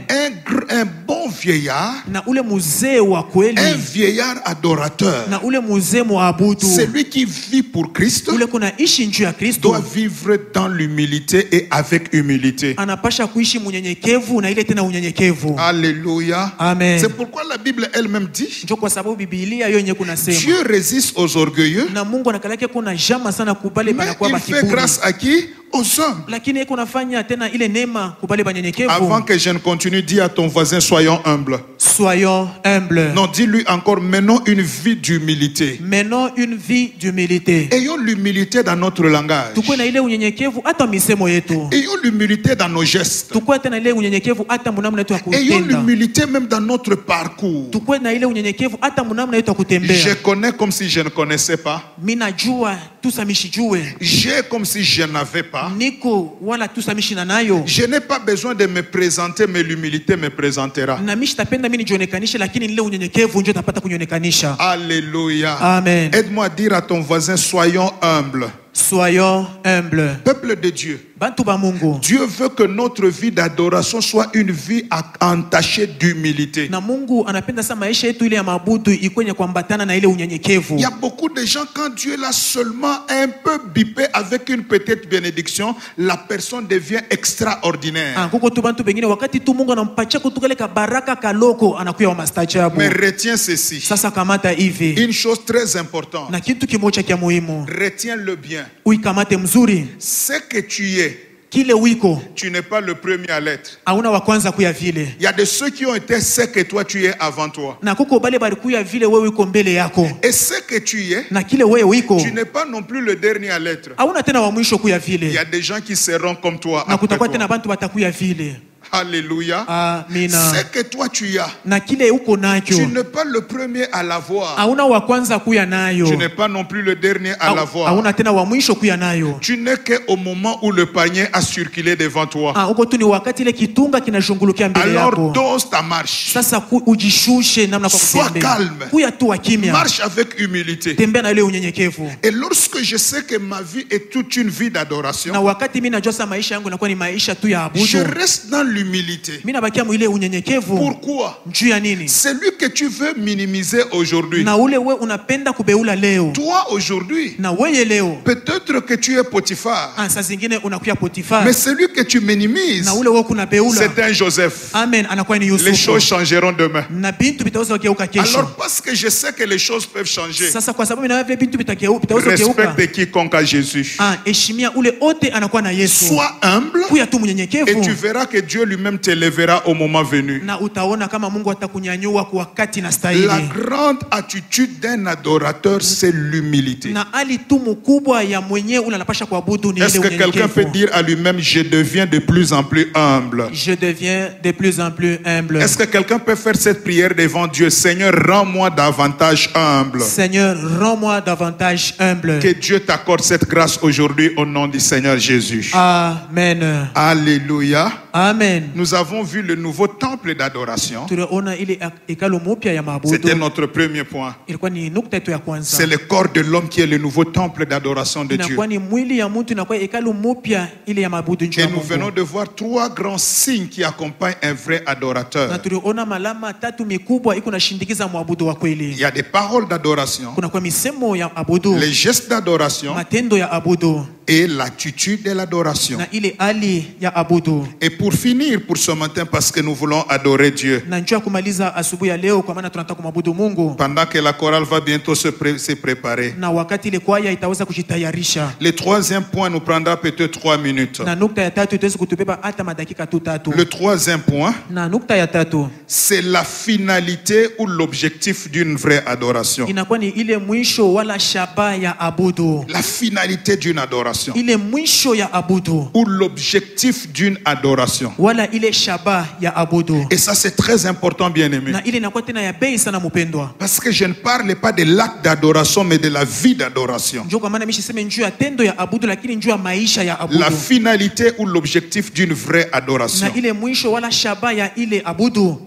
Un bon vieillard, Na ule mzee wa un kweli, vieillard adorateur, na ule mzee muabudu, celui qui vit pour Christ, ule kuna ishi njuu ya Kristo, doit vivre dans l'humilité et avec humilité. anapasha kuishi munyenyekevu na ile tena unyenyekevu. Alléluia. Amen. C'est pourquoi la Bible elle-même dit, Njo kwa sababu Biblia hiyo yenyewe kuna sema, Dieu résiste aux orgueilleux, na Mungu anakalake kuna jama sana kubale mais banakuwa il fait bakiburi, grâce à qui? Aux hommes. lakini yeye kunafanya tena ile neema kubale banyenyekevu. Avant que je ne continue, dis à ton voisin, soyons humbles. Soyons humbles. Non, dis-lui encore, menons une vie d'humilité. Menons une vie d'humilité. Ayons l'humilité dans notre langage. Tukue na ile unyenyekevu hata misemo yetu. Ayons l'humilité dans nos gestes. Tukue tena ile unyenyekevu hata munamna yetu ya Ayons kutenda. l'humilité même dans notre parcours. Tukue na ile unyenyekevu hata munamna yetu ya Je kutembea. connais comme si je ne connaissais pas. Mina jua tusamishijue. J'ai comme si je n'avais pas. Niko wala tusamishina nayo. Je n'ai pas besoin de me présenter, mais l'humilité me présentera. Na mishi tapenda mimi nijionekanishe, lakini ile unyenyekevu ndio tapata kunionekanisha. Alléluia. Amen. Aide-moi à dire à ton voisin, soyons humbles. Soyons humbles. Peuple de Dieu, Bantu ba Mungu. Dieu veut que notre vie d'adoration soit une vie entachée d'humilité. Na Mungu anapenda sana maisha yetu ile ya mabudu ikwenye kuambatana na ile unyenyekevu. Il y a beaucoup de gens, quand Dieu l'a seulement un peu bipé avec une petite bénédiction, la personne devient extraordinaire. Kuko tu bantu bengine wakati tu Mungu anampatia kutukale ka baraka kaloko anakuwa wa mastajabu. Mais retiens ceci, Sasa kamata hivi. une chose très importante, Na kitu kimoja kia muhimu. retiens-le bien. Uikamate mzuri. Ce que tu es, Kile wiko tu n'es pas le premier à l'être. hauna wa kwanza kuya vile. Il y a de ceux qui ont été ce que toi tu es avant toi. Na kuko bale bali kuya vile wewe uko mbele yako. Et ce que tu es, Na kile wewe wiko tu n'es pas non plus le dernier à l'être. hauna tena wa mwisho kuya Il y vile. a des gens qui seront comme toi Na après kutakuwa tena toi. bantu batakuya vile. Alléluia. Amina. Ce que toi tu as, Na kile uko tu nacho n'es pas le premier à l'avoir. hauna wa kwanza kuya nayo, Tu n'es pas non plus le dernier à l'avoir. hauna tena wa mwisho kuya nayo. Tu n'es qu'au moment où le panier a circulé devant toi. Uko tu ni wakati ile kitunga kinashungulukia mbele Alors yako. dose ta marche. Sasa ujishushe namna kwa Sois kutembea. calme. Kuya tu wa kimya. Marche avec humilité. Tembea na ile unyenyekevu. Et lorsque je sais que ma vie est toute une vie d'adoration, Na wakati mimi najua sasa maisha yangu inakuwa ni maisha tu ya abudu, je reste dans l'humilité. mimi nabakia mwile unyenyekevu. Pourquoi? Juu ya nini? Celui que tu veux minimiser aujourd'hui, Na ule we unapenda kubeula leo. toi aujourd'hui, Na weye leo. peut-être que tu es Potiphar, Saa zingine unakuya Potiphar. mais celui que tu minimises, Na ule we kuna beula. c'est un Joseph. Amen, anakuwa ni Les Yusufu. choses changeront demain. Na bintu bitaweza kugeuka kesho. Alors parce que je sais que les choses peuvent changer, Sasa kwa sababu na vile bintu bitaweza kugeuka. respecte quiconque a Jésus. Heshimia ule ote anakuwa na Yesu. Sois humble Kuya tu et tu mnyenyekevu. verras que Dieu lui-même t'élèvera au moment venu. Na utaona kama Mungu atakunyanyua kwa wakati na La stahili. grande attitude d'un adorateur, c'est l'humilité. Na hali tu mkubwa ya mwenyewe ule anapasha kuabudu ni ile Est-ce que quelqu'un peut unyenyekevu. dire à lui-même, je deviens de plus en plus humble? Je deviens de plus en plus humble. Est-ce que quelqu'un peut faire cette prière devant Dieu? Seigneur, rends-moi davantage humble. Seigneur, rends-moi davantage humble. Que Dieu t'accorde cette grâce aujourd'hui au nom du Seigneur Jésus. Amen. Alléluia. Amen. Nous avons vu le nouveau temple d'adoration. Tunaona ile hekalu mpya ya C'était maabudu. notre premier point. Ilikuwa ni nukta yetu ya kwanza. C'est le corps de l'homme qui est le nouveau temple d'adoration de Dieu. Inakuwa ni mwili ya mtu, inakuwa hekalu mpya ile ya maabudu nje Et ya nous venons Mungu. de voir trois grands signes qui accompagnent un vrai Na adorateur. tuliona malama tatu mikubwa iko nashindikiza mwabudu wa Il kweli. y a des paroles d'adoration, Kuna kwa misemo ya abudu, les gestes d'adoration matendo ya abudu et l'attitude de l'adoration. na ile hali ya abudu. Et pour finir pour ce matin, parce que nous voulons adorer Dieu, Na njoo ya kumaliza asubuhi ya leo, kwa maana tunataka kumwabudu Mungu, pendant que la chorale va bientôt se préparer. na wakati ile kwaya itaweza kujitayarisha. Le troisième point nous prendra peut-être 3 minutes. Na nukta ya tatu itaweza kutubeba hata madakika tu tatu. Le troisième point, Na nukta ya tatu c'est la finalité ou l'objectif d'une vraie adoration. inakuwa ni ile mwisho wala shaba ya abudu, La finalité d'une adoration ile mwisho ya abudu ou l'objectif d'une adoration. wala ile shaba ya abudu. Et ça c'est très important, bien-aimé. Na ile inakuwa tena ya bei sana mpendwa. Parce que je ne parle pas de l'acte d'adoration, mais de la vie d'adoration. Njoo kwa maana mimi siseme njoo ya tendo ya abudu, lakini njoo ya maisha ya abudu. La finalité ou l'objectif d'une vraie adoration. Na ile mwisho wala shaba ya ile abudu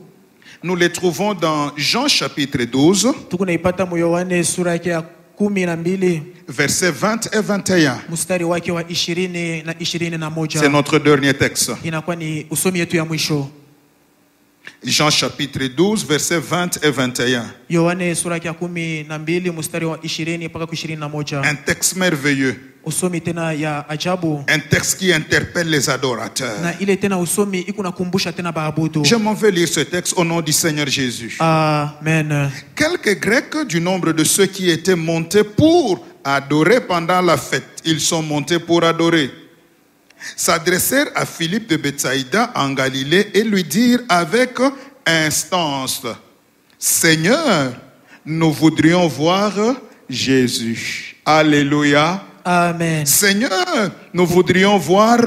Nous les trouvons dans Jean chapitre 12, tuko naipata mu Yohane sura yake ya 12 versets 20 et 21. mstari wake wa 20 na 21. C'est notre dernier texte. Inakuwa ni usomi yetu ya mwisho. Jean chapitre 12, versets 20 et 21. Yohane sura yake ya 12 mstari wa 20 mpaka 21. Un texte merveilleux. Usomi tena ya ajabu. Un texte qui interpelle les adorateurs. Na ile tena usomi iko nakumbusha tena baabudu. Je m'en vais lire ce texte au nom du Seigneur Jésus. Amen. Quelques Grecs du nombre de ceux qui étaient montés pour adorer pendant la fête, ils sont montés pour adorer, s'adressèrent à Philippe de Bethsaïda en Galilée et lui dirent avec instance, Seigneur, nous voudrions voir Jésus. Alléluia. Amen. Seigneur, nous voudrions voir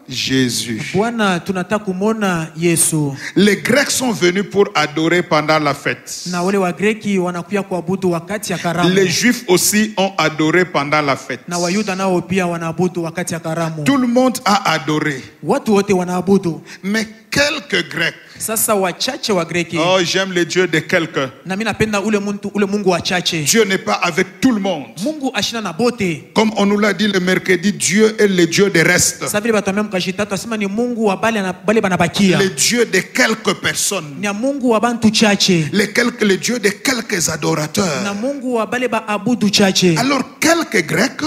Jésus. Bwana, tunataka kumona Yesu. Les Grecs sont venus pour adorer pendant la fête. Na wale wa Greki wanakuya kuabudu wakati ya karamu. Les Juifs aussi ont adoré pendant la fête. Na Wayuda nao pia wanaabudu wakati ya karamu. Tout le monde a adoré. Watu wote wanaabudu. Mais quelques Grecs. Sasa wachache wa Greki. Oh, j'aime le Dieu de quelques. Na mimi napenda ule Mungu wachache. Dieu n'est pas avec tout le monde. Mungu ashina na bote. Comme on nous l'a dit le mercredi, Dieu est le Dieu des restes. Sasa vile batamia mkashitatu asema ni Mungu wa bale banabakia. Le Dieu de quelques personnes. Ni Mungu wa bantu chache. Le Dieu de quelques adorateurs. Na Mungu wa bale baabudu chache. Alors quelques Grecs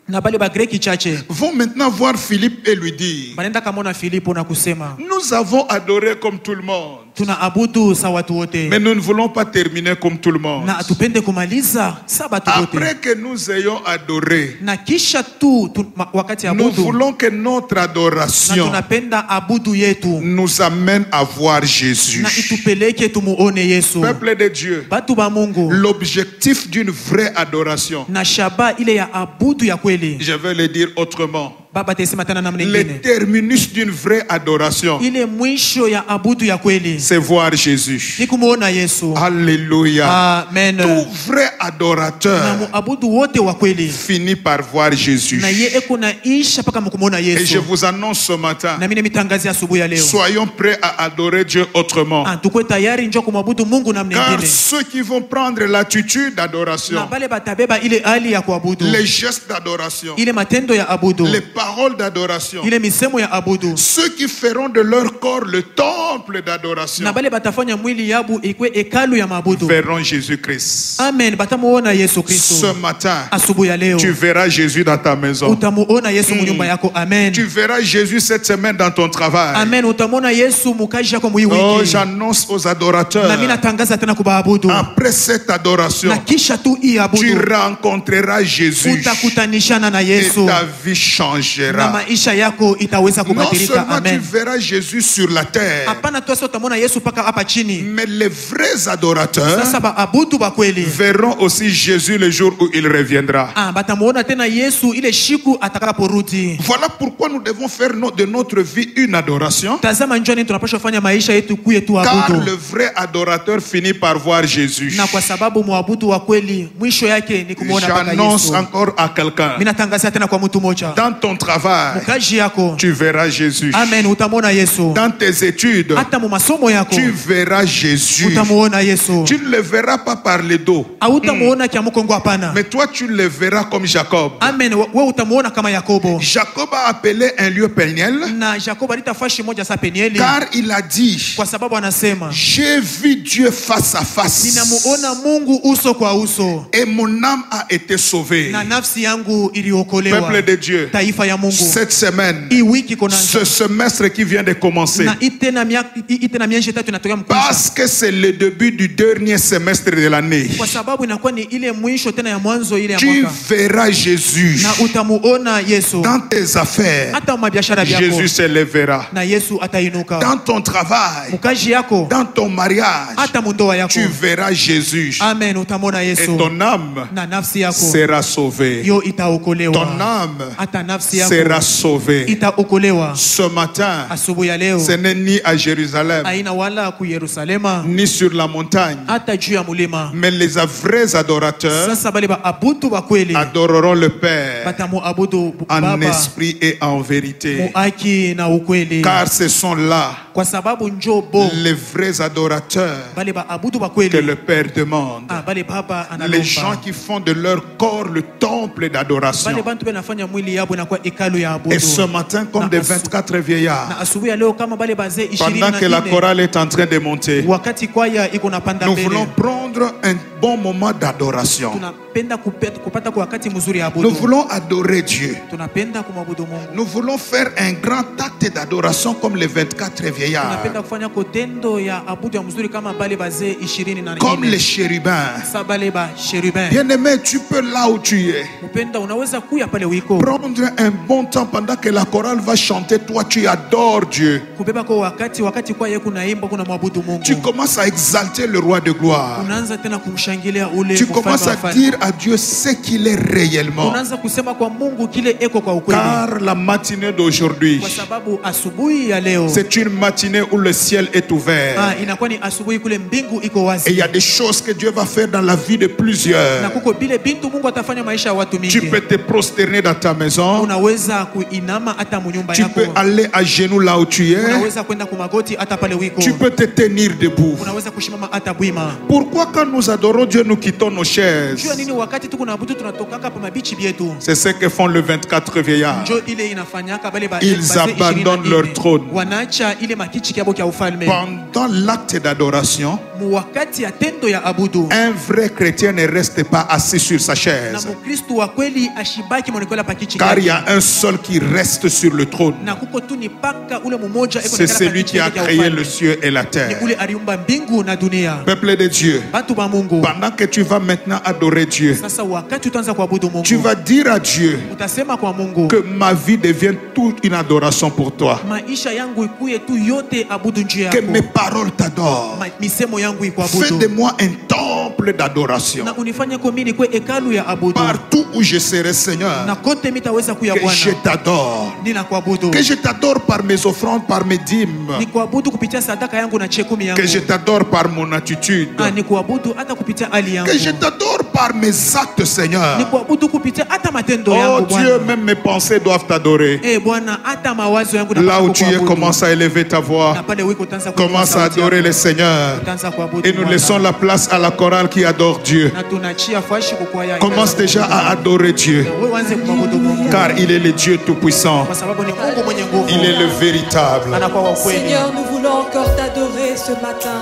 na bale ba Greki chache vont maintenant voir Philippe et lui dire, banaenda kamona Filipo na kusema, nous avons adoré comme tout le monde, tunaabudu sawa watu wote, mais nous ne voulons pas terminer comme tout le monde. na atupende kumaliza sawa watu wote. Après que nous ayons adoré, na kisha tu wakati nous abudu, voulons que notre na adoration tunapenda abudu yetu nous amène à voir Jésus. na itupeleke tumuone Yesu. Peuple de Dieu, Batu ba Mungu, l'objectif d'une vraie adoration, na shaba ile ya abudu ya kweli, je vais le dire autrement, Baba atasema tena namna Le nyingine. terminus d'une vraie adoration, Ile mwisho ya abudu ya kweli c'est voir Jésus. ni kumuona Yesu. Alléluia. Amen. Tout vrai Na adorateur muabudu wote wa kweli finit par voir Jésus. na ye eko na isha paka mkumuona Et je Yesu. vous annonce ce matin, Na mimi nimetangaza asubuhi ya leo. soyons prêts à adorer Dieu autrement. Tukwe tayari njoo kumwabudu Mungu namna Car nyingine. ceux qui vont prendre l'attitude Na d'adoration, bale batabeba ile hali ya kuabudu. les gestes d'adoration, Ile matendo ya abudu. les paroles d'adoration, Ile misemo ya abudu. ceux qui feront de leur corps le temple d'adoration, Na bale batafanya mwili yabu ikwe hekalu ya mabudu. verront Jésus-Christ. Amen. Batamuona Yesu Kristo. Ce matin, Asubuhi ya leo tu verras Jésus dans ta maison. utamuona Yesu munyumba yako. Amen. Tu verras Jésus cette semaine dans ton travail. Amen. Utamwona Yesu mukaji yako muyi Oh, wiki. j'annonce aux adorateurs, Na mimi natangaza tena kubaabudu. après cette adoration, Na kisha tu hii tu abudu rencontreras Jésus utakutanishana na et Yesu ta vie na changera. maisha yako itaweza Non kubadilika. seulement tu Amen. verras Jésus sur la terre, Hapana tu sasa utamwona Yesu paka hapa chini. mais les vrais adorateurs Sasa baabudu ba kweli verront aussi Jésus le jour où il reviendra. batamuona tena Yesu ile shiku atakaporudi. Voilà pourquoi nous devons faire de notre vie une adoration. Tazama njoni tunapaswa kufanya maisha yetu kuye tu Car abudu. le vrai adorateur finit par voir Jésus. Na kwa sababu muabudu wa kweli mwisho yake ni kumuona paka J'annonce Yesu. encore à quelqu'un, Mimi natangaza tena kwa mtu mmoja. dans ton travail, Mukaji yako. tu verras Jésus. Amen, utamwona Yesu. Dans tes études, Hata mu masomo yako tu verras Jésus. utamuona Yesu. Tu ne le verras pas par le dos, Hautamuona kia mkongo hapana. mais toi tu le verras comme Jacob. Amen, wewe utamuona kama Yakobo. Jacob a appelé un lieu Peniel Na Yakobo alitafashi moja sa Penieli car il a dit, kwa sababu anasema j'ai vu Dieu face à face ninamuona Mungu uso kwa uso et mon âme a été sauvée. na nafsi yangu iliokolewa. Peuple de Dieu, Taifa ya Mungu. cette semaine, Hii wiki kona ce semestre qui vient de commencer, na itena miezi tatu inatoka mkwisha. parce que c'est le début du dernier semestre de l'année, Kwa sababu inakuwa ni ile mwisho tena ya mwanzo ile ya tu mwaka. verras Jésus Na utamuona Yesu. dans tes affaires. Hata mabiashara yako. Jésus se lèvera. Na Yesu atainuka. Dans ton travail, Mukaji yako. dans ton mariage, Hata mundoa yako. tu verras Jésus Amen, utamwona et Yesu. ton âme Na nafsi yako sera sauvée. yo itaokolewa. Ton âme Hata nafsi yako sera sauvée. itaokolewa. Ce matin, Asubuhi ya leo ce n'est ni à Jérusalem, aina wala ku Yerusalema ni sur la montagne, hata juu ya mulima. mais les vrais adorateurs Sasa bale ba abudu ba kweli adoreront le Père batamu abudu en Baba esprit et en vérité. mu haki na ukweli. Car ce sont là Kwa sababu njoo bo les vrais adorateurs bale ba abudu ba que kweli. le Père demande. Bale Baba Les gens analomba. qui font de leur corps le temple Bale d'adoration. bantu benafanya mwili yabo na kwa hekalu ya Et ce abudu. matin, comme Na des asu- 24 vieillards, Na asubuhi ya leo kama bale bazee pendant que la 24 chorale est en train de monter, wakati kwaya iko napanda nous mbele. voulons prendre un bon moment d'adoration. Tunapenda kupata kwa wakati mzuri ya Nous abudu. voulons adorer Dieu. Tunapenda kumwabudu Mungu. Nous voulons faire un grand acte d'adoration comme les 24 vieillards, Tunapenda kufanya kotendo ya abudu ya mzuri kama bale bazee 24. comme les chérubins. Sa bale ba cherubin. Bien-aimé, tu peux là où tu es Mpenda unaweza kuya pale wiko. prendre un bon temps pendant que la chorale va chanter. Toi, tu adores Dieu. Kubeba kwa wakati kwa yeye kunaimba kuna mwabudu Mungu. Tu commences à exalter le roi de gloire. Unaanza tena kumshangilia ule Tu mfalme commences wa à wafalme. dire à Dieu ce qu'il est réellement. Unaanza kusema kwa Mungu kile eko kwa ukweli. Car la matinée d'aujourd'hui, Kwa sababu asubuhi ya leo c'est une matinée où le ciel est ouvert. inakuwa ni asubuhi kule mbingu iko Et il y wazi. a des choses que Dieu va faire dans la vie de Na plusieurs. kuko bile bintu Mungu atafanya maisha ya watu Tu mingi. peux te prosterner dans ta maison. Unaweza kuinama hata munyumba Tu yako. peux aller à genoux là où tu es. Unaweza kwenda kumagoti hata pale wiko. Tu peux te tenir debout. Unaweza kushimama hata bwima. Pourquoi quand nous adorons Dieu, nous quittons nos chaises? Jua nini wakati tuko na abudu tunatokaka pa mabichi bietu. C'est ce que font les 24 vieillards. Njo ile inafanyaka bale ba Ils bazee abandonnent 24. leur trône. Wanaacha ile makichi kyabo kya ufalme. Pendant l'acte d'adoration, Mu wakati ya tendo ya abudu. un vrai chrétien ne reste pas assis sur sa Na chaise. Mkristo wa kweli ashibaki monikola pakichi Car il y kyake. a un seul qui reste sur le trône. Na kuko tu ni paka ule mmoja eko C'est nakala celui pakichi qui a yake ya créé ufalme. le ciel et la Ni terre. ule aliumba mbingu na dunia. Peuple de Dieu, Batu ba Mungu. pendant que tu vas maintenant adorer Dieu, Sasa wakati utaanza kuabudu Mungu. tu vas dire à Dieu Utasema kwa Mungu. que ma vie devienne toute une adoration pour toi. Maisha yangu ikuye tu yote abudu njia Que yako. mes paroles t'adorent. Misemo yangu Fais ikuabudu. de moi un temple temple d'adoration. na unifanye kwa mimi nikuwe hekalu ya abudu. Partout où je serai, Seigneur, Na kote mitaweza kuya que Bwana. je t'adore. Ninakuabudu. Que je t'adore par mes offrandes, par mes dîmes. Nikuabudu kupitia sadaka yangu na chekumi yangu. Que je t'adore par mon attitude. Nikuabudu hata kupitia hali yangu. Que je t'adore par mes actes, Seigneur. Nikuabudu kupitia hata matendo Oh yangu Dieu, Bwana. même mes pensées doivent t'adorer. Bwana hata mawazo yangu Là où tu es, commence à élever ta voix. Na pale wiko utaanza Commence à adorer le Seigneur. Utaanza kuabudu Et nous Bwana. laissons la place à la chorale qui adore Dieu. Na tunachia fashi kukwaya. Commence déjà à adorer Dieu. Wewe uanze kumwabudu Mungu. Car il est le Dieu Tout-Puissant. Kwa sababu ni Mungu mwenye nguvu. Il est le véritable. Anakuwa wa kweli. Seigneur, nous voulons encore t'adorer ce matin.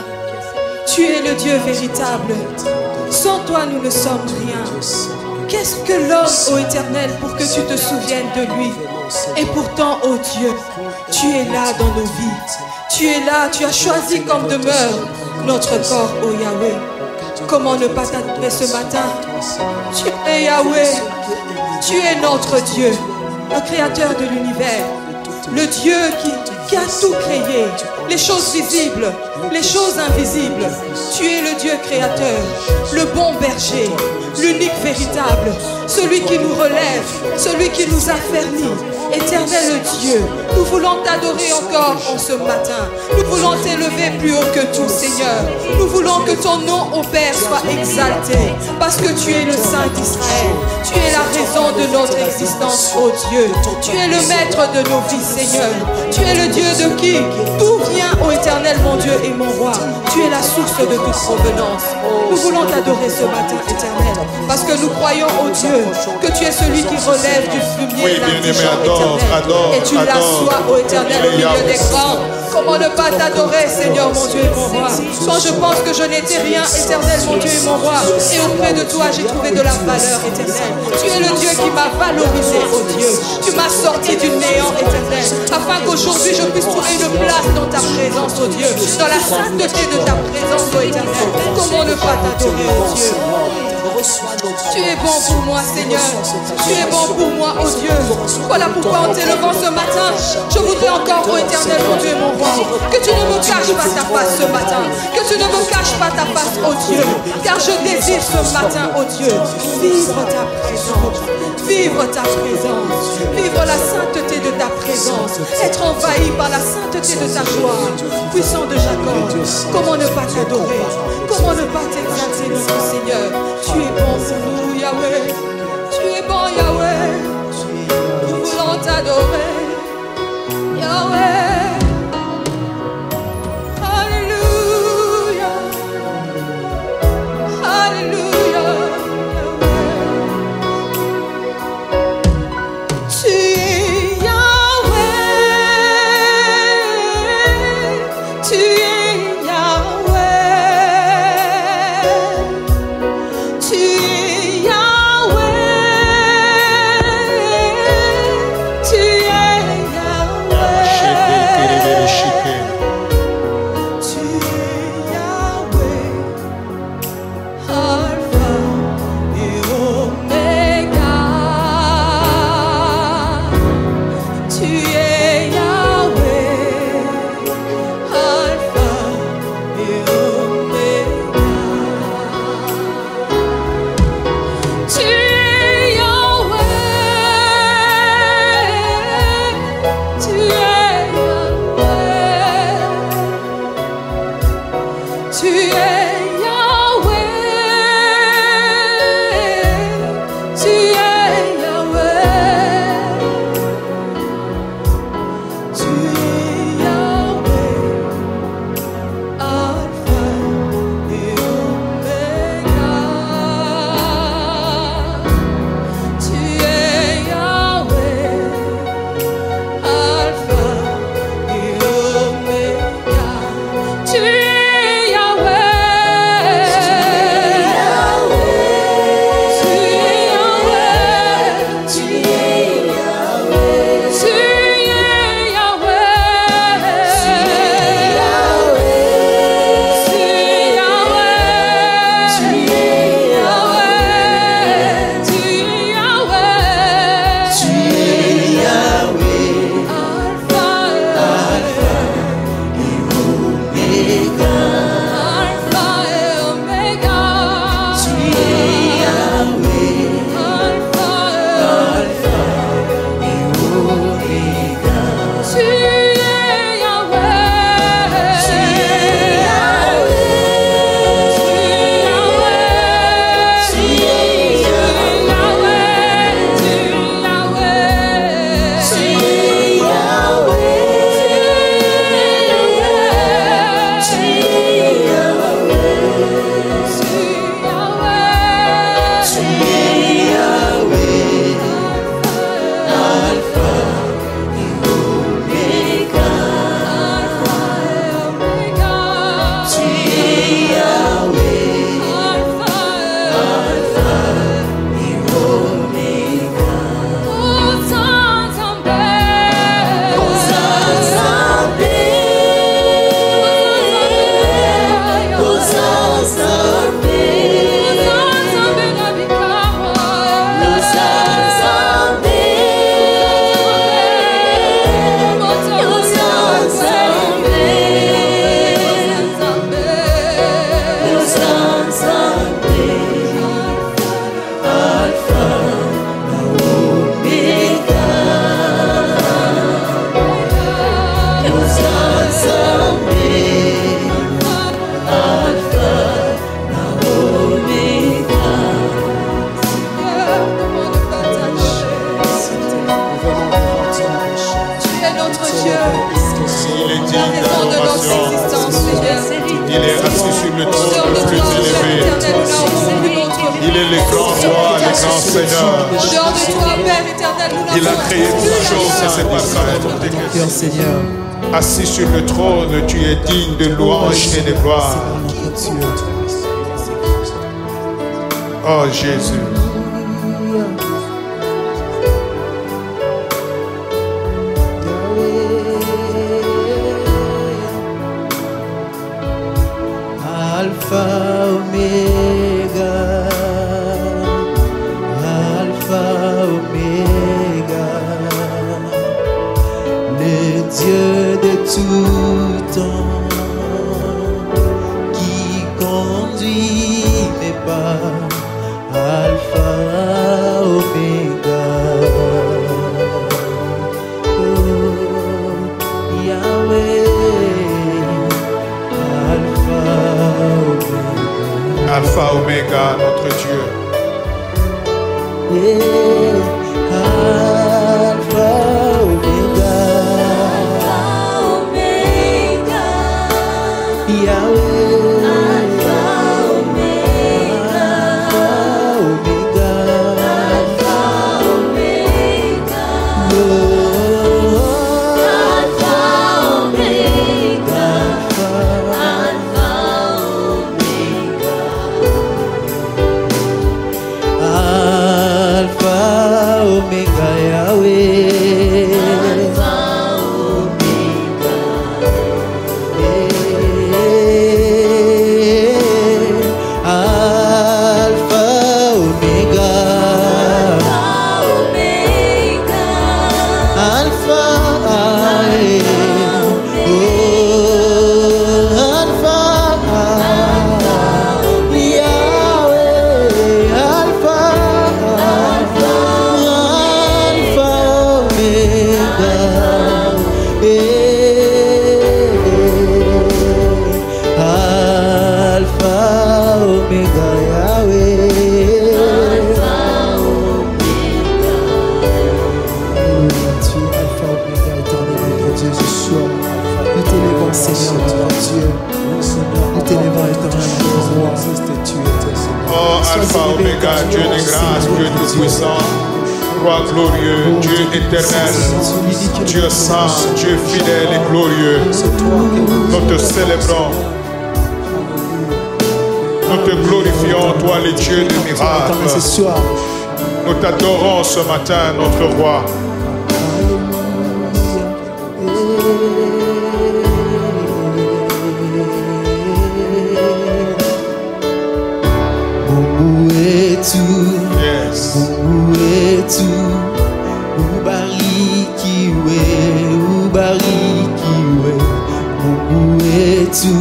Tu es le Dieu véritable. Sans toi, nous ne sommes rien. Qu'est-ce que l'homme, ô Éternel, pour que tu te souviennes de lui? Et pourtant, ô Dieu, tu es là dans nos vies. Tu es là, tu as choisi comme demeure notre corps, ô Yahweh. Comment ne pas t'adorer ce matin? Tu es Yahweh. Tu es notre Dieu, le créateur de l'univers. Le Dieu qui a tout créé, les choses visibles, les choses invisibles. Tu es le Dieu créateur, le bon berger, l'unique véritable, celui qui nous relève, celui qui nous affermit. Éternel Dieu, nous voulons t'adorer encore en ce matin. Nous voulons t'élever plus haut que tout, Seigneur. Nous voulons que ton nom, ô Père, soit exalté, parce que tu es le Saint d'Israël. Tu es la raison de notre existence, ô Dieu. Tu es le maître de nos vies, Seigneur. Tu es le Dieu de qui tout vient, ô Éternel, mon Dieu et mon roi. Tu es la source de toute provenance. Nous voulons t'adorer ce matin, Éternel, parce que nous croyons, ô Dieu, que tu es celui qui relève du fumier l'indigent, Éternel. Et tu l'assois, ô Éternel, au milieu des grands. Comment ne pas t'adorer, Seigneur, mon Dieu et mon roi? Quand je pense que je n'étais rien, Éternel, mon Dieu et mon roi, et auprès de toi, j'ai trouvé de la valeur, Éternel. Tu es le Dieu qui m'a valorisé, ô Dieu. Tu m'as sorti du néant, Éternel, afin qu'aujourd'hui je puisse trouver une place dans ta présence, ô Dieu, dans la sainteté de ta présence, ô Éternel. Comment ne pas t'adorer, ô Dieu? Tu es bon pour moi, Seigneur. Tu es bon pour moi, ô Dieu. Voilà pourquoi en t'élevant ce matin, je voudrais encore, ô Éternel, mon Dieu et mon roi, que tu ne me caches pas ta face ce matin. Que tu ne me caches pas ta face, ô Dieu. Car je désire ce matin, ô Dieu, vivre ta présence. Vivre ta présence. Vivre la sainteté de ta présence. Être envahi par la sainteté de ta gloire. Puissant de Jacob, comment ne pas t'adorer? Comment ne pas t'exalter, notre Seigneur? Tu es bon pour nous, Yahweh. Tu es bon, Yahweh. Nous voulons t'adorer, Yahweh. Alléluia. Alléluia. Tu es Yahweh. Tu es Yahweh. Tu es Yahweh. Il est le grand roi, le grand Seigneur. En dehors de toi, Père éternel, nous n'avons Il a créé toutes plus choses et c'est par ça. Mon cœur, Seigneur. Assis sur le trône, tu es digne de louange et de gloire. Oh Jésus. Alpha Omega, Alpha Omega, le Dieu de tout temps, qui conduit mes pas, Alpha Omega. Oh, Yahweh. Alpha Omega, notre Dieu. Alpha Omega, Yahweh. Alpha Omega, Alpha Omega, Alpha Omega, Alpha Omega, Yahweh. Alpha Omega, Alpha Omega, Alpha Oh Alpha Omega, Dieu de grâce, Dieu tout-puissant, roi glorieux, Dieu éternel, Dieu saint, Dieu fidèle et glorieux. Nous te célébrons, nous te glorifions, toi le Dieu des miracles. Nous t'adorons ce matin, notre roi. Yes. Ubarikiwe, ubarikiwe, Mungu wetu,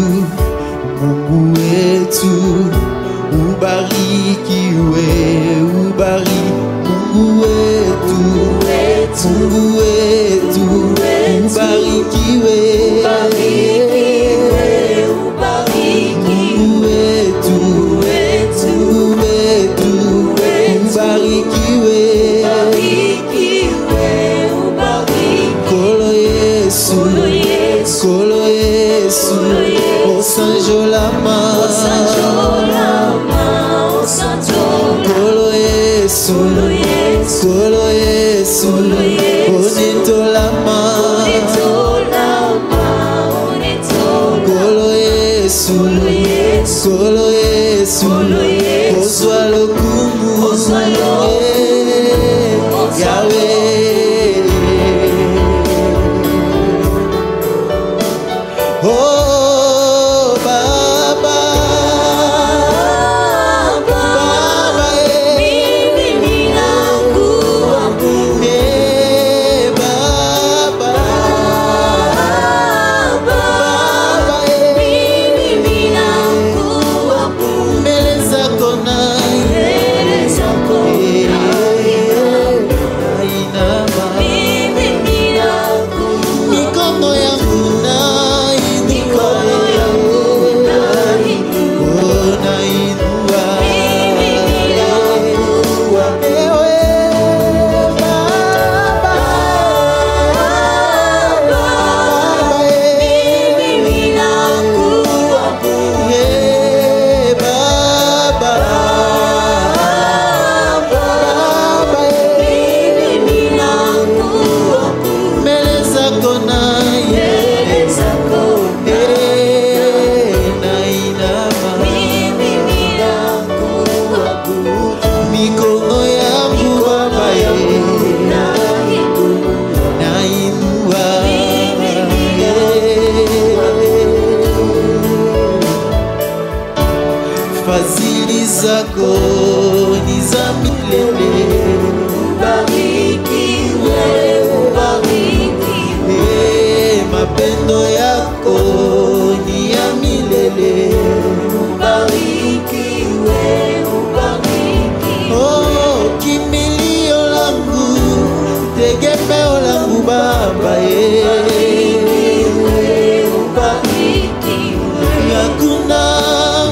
Mungu wetu, ubarikiwe, Mungu wetu, Mungu wetu, ubarikiwe, Mungu wetu, ubarikiwe, Kolo Yesu, Kolo Yesu, Osanjolama, Kolo Yesu, Kolo Yesu, Onetolama, Kolo Yesu, Kolo Yesu, Ozwa lokumu, Yahweh. Oh Baba, Baba, mimi ninakuabudu. Baba, Baba, mimi ninakuabudu. Mbele zako na mbele zako. Fadhili zako ni za milele. Ubarikiwe, ubarikiwe. Mapendo yako ni ya milele. Ubarikiwe, ubarikiwe. Oh, kimbilio langu, tegemeo langu Baba, hakuna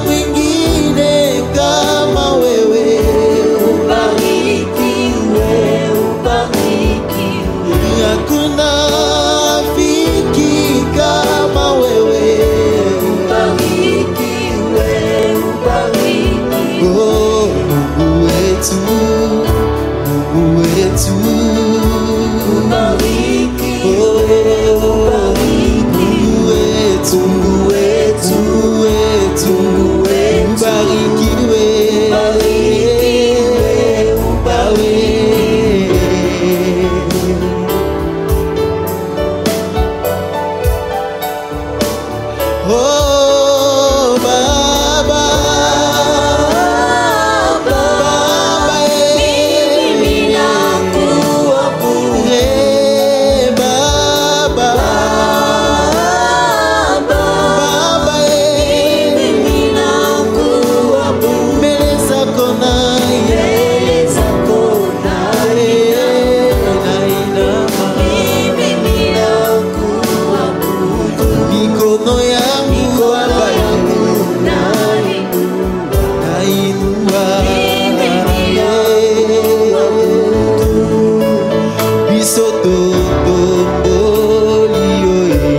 mwingine kama wewe. Hakuna rafiki kama wewe. Oh, Mungu wetu, Mungu wetu. Oh, Baba, Baba, mimi nakuabudu. Baba, Baba, mimi nakuabudu. Mbele zako mikono yangu nainua. Biso totomboli oye,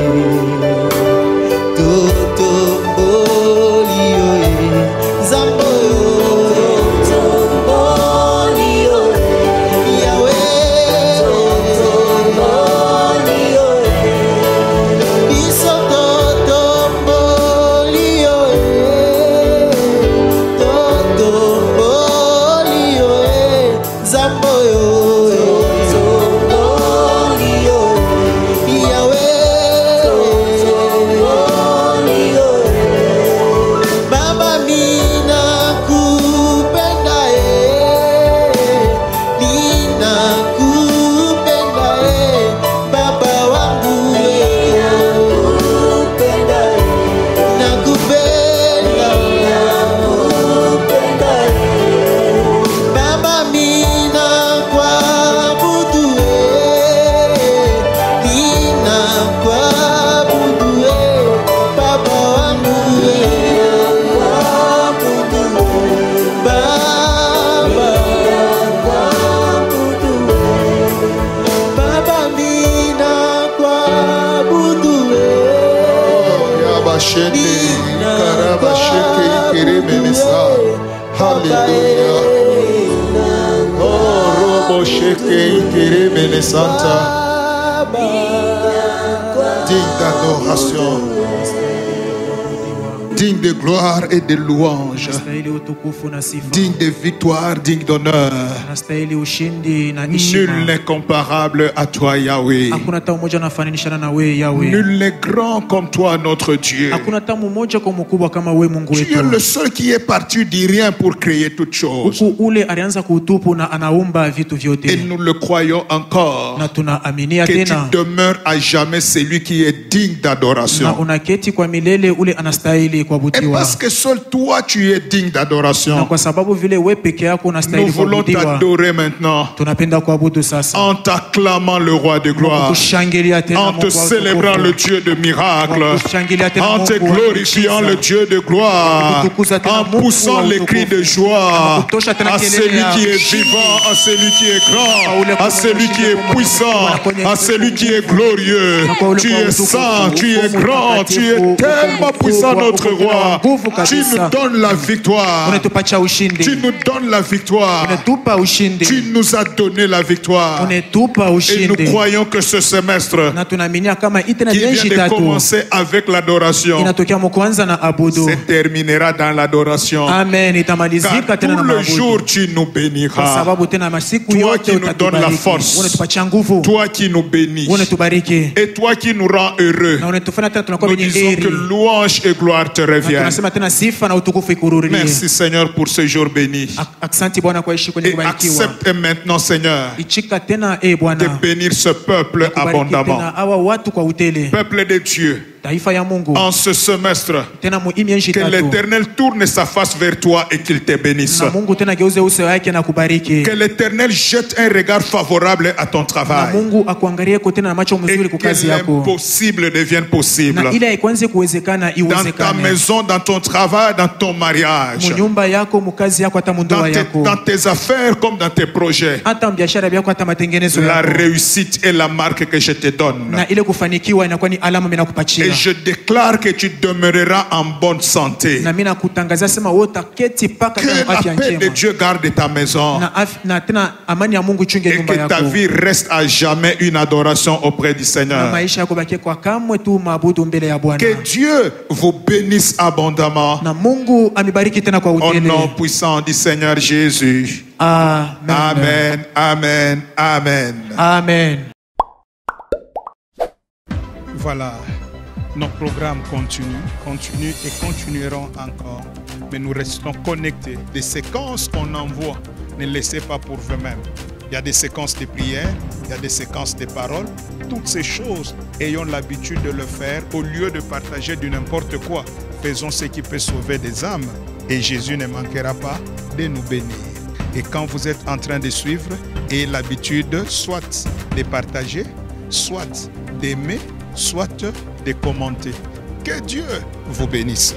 totomboli oye, Nzambe Hallelujah. Oh, Robo Sheke Ikere Mene Santa. Digne d'adoration, digne de gloire et de louange, digne de victoire, digne d'honneur. Nul n'est comparable à toi, Yahweh. Nul n'est grand comme toi, notre Dieu. Tu es le seul qui est parti du rien pour créer toutes choses. Et nous le croyons encore, que tu demeures à jamais celui qui est digne d'adoration. Et parce que seul toi tu es digne d'adoration, nous voulons t'adorer maintenant en t'acclamant le roi de gloire, en te célébrant le Dieu de miracles, en te glorifiant le Dieu de gloire, en poussant les cris de joie à celui qui est vivant, à celui qui est grand, à celui qui est puissant, à celui qui est glorieux. Tu es saint, tu es grand, tu es tellement puissant, notre roi. Tu nous donnes la victoire. Tu nous donnes la victoire. Tu nous as donné la victoire. Et nous croyons que ce semestre qui vient de commencer avec l'adoration se terminera dans l'adoration. Car tout le jour tu nous béniras. Toi qui nous donnes la force, toi qui nous bénis et toi qui nous rends heureux. Nous disons que louange et gloire te revienne. tunasema tena sifa na utukufu ikurudilie. Merci Seigneur pour ce jour béni. Asante Bwana kwa heshima kwenye Et kubarikiwa. accepte maintenant Seigneur Ichika tena de Bwana bénir ce peuple kubariki abondamment. tena hawa watu kwa utele. Peuple de Dieu, Taifa ya Mungu en ce semestre, tena muimienji que tatu. l'Éternel tourne sa face vers toi et qu'il te bénisse. Na Mungu tena geuze uso wake na kubariki. Que l'Éternel jette un regard favorable à ton Na travail. Mungu akuangalie kwa tena na macho Et mzuri kwa que kazi yako. l'impossible devienne possible. Na ile haikwanze kuwezekana Dans ta iwezekane. maison, dans ton travail, dans ton mariage, Munyumba yako, mukazi yako, hata mundoa yako. dans tes affaires comme dans tes projets. Hata biashara yako, hata matengenezo La yako. réussite est la marque que je te donne. Na ile kufanikiwa inakuwa ni alama mimi nakupatia. Et je déclare que tu demeureras en bonne santé. Na mimi nakutangazia sema wewe utaketi paka Que na la afya paix de njema. Dieu garde ta maison. Na tena amani ya Mungu chunge Et nyumba que ta yako. vie reste à jamais une adoration auprès du Na Seigneur. maisha yako bakie kwa kamwe tu maabudu mbele ya Bwana. Que Dieu vous bénisse abondamment. Na Mungu amibariki tena kwa Au utele. nom puissant du Seigneur Jésus. Amen. Amen, amen, amen. Amen. Voilà, nos programmes continuent et continueront encore. Mais nous restons connectés. Des séquences qu'on envoie, ne laissez pas pour vous-même. Il y a des séquences de prières, il y a des séquences de paroles. Toutes ces choses, ayons l'habitude de le faire au lieu de partager du n'importe quoi. Faisons ce qui peut sauver des âmes et Jésus ne manquera pas de nous bénir. Et quand vous êtes en train de suivre, ayez l'habitude soit de partager, soit d'aimer, soit de commenter. Que Dieu vous bénisse.